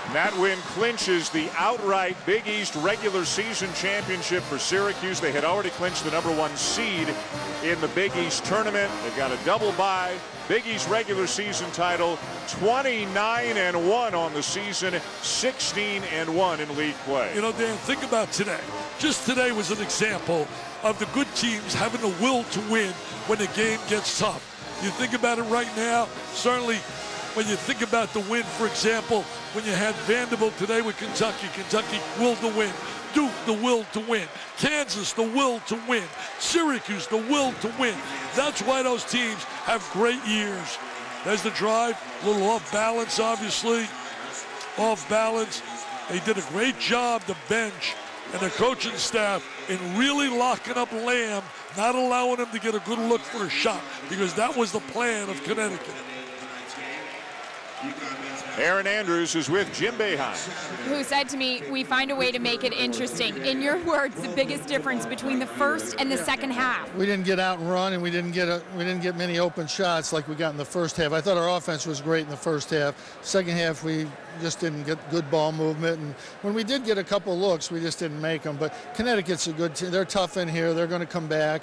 And that win clinches the outright Big East regular season championship for Syracuse. They had already clinched the #1 seed in the Big East tournament. They've got a double bye. Big East regular season title, 29-1 on the season, 16-1 in league play. You know, Dan, think about today. Just today was an example of the good teams having the will to win when the game gets tough. You think about it right now, certainly when you think about the win, for example, when you had Vanderbilt today with Kentucky, Kentucky will to win. Duke, the will to win. Kansas, the will to win. Syracuse, the will to win. That's why those teams have great years. There's the drive, a little off balance, obviously. Off balance. They did a great job, the bench and the coaching staff, in really locking up Lamb, not allowing him to get a good look for a shot, because that was the plan of Connecticut. Aaron Andrews is with Jim Boeheim, who said to me, we find a way to make it interesting. In your words, the biggest difference between the first and the second half. We didn't get out and run, and we didn't get many open shots like we got in the first half. I thought our offense was great in the first half. Second half, we just didn't get good ball movement, and when we did get a couple looks, we just didn't make them. But Connecticut's a good team. They're tough in here. They're going to come back.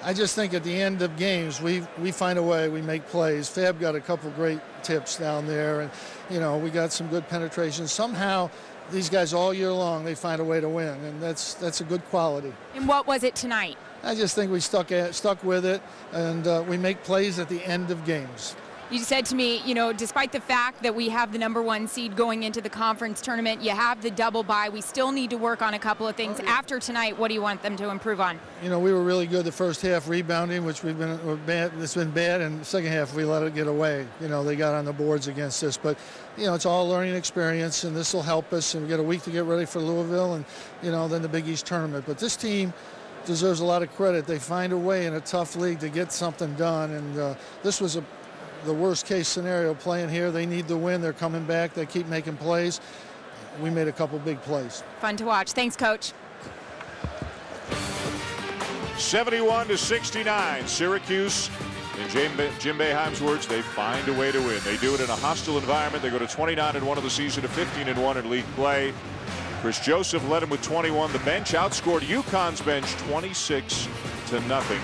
I just think at the end of games, we find a way, we make plays. Fab got a couple great tips down there, and you know, we got some good penetration. Somehow, these guys all year long, they find a way to win, and that's a good quality. And what was it tonight? I just think we stuck with it, and we make plays at the end of games. You said to me, you know, despite the fact that we have the #1 seed going into the conference tournament, you have the double bye, we still need to work on a couple of things. After tonight, what do you want them to improve on? You know, we were really good the first half rebounding, which we're bad. It's been bad, and the second half we let it get away. You know, they got on the boards against us, but you know, it's all learning experience, and this will help us. And we got a week to get ready for Louisville, and you know, then the Big East tournament. But this team deserves a lot of credit. They find a way in a tough league to get something done, and this was the worst case scenario playing here. They need to win. They're coming back. They keep making plays. We made a couple big plays. Fun to watch. Thanks, Coach. 71-69. Syracuse, in Jim Boeheim's words, they find a way to win. They do it in a hostile environment. They go to 29-1 of the season to 15-1 in league play. Chris Joseph led him with 21. The bench outscored UConn's bench 26-0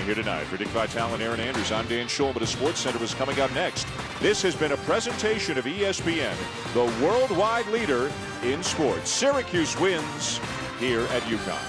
here tonight. For Dick Vitale and Aaron Andrews, I'm Dan Schulman. The Sports Center is coming up next. This has been a presentation of ESPN, the worldwide leader in sports. Syracuse wins here at UConn.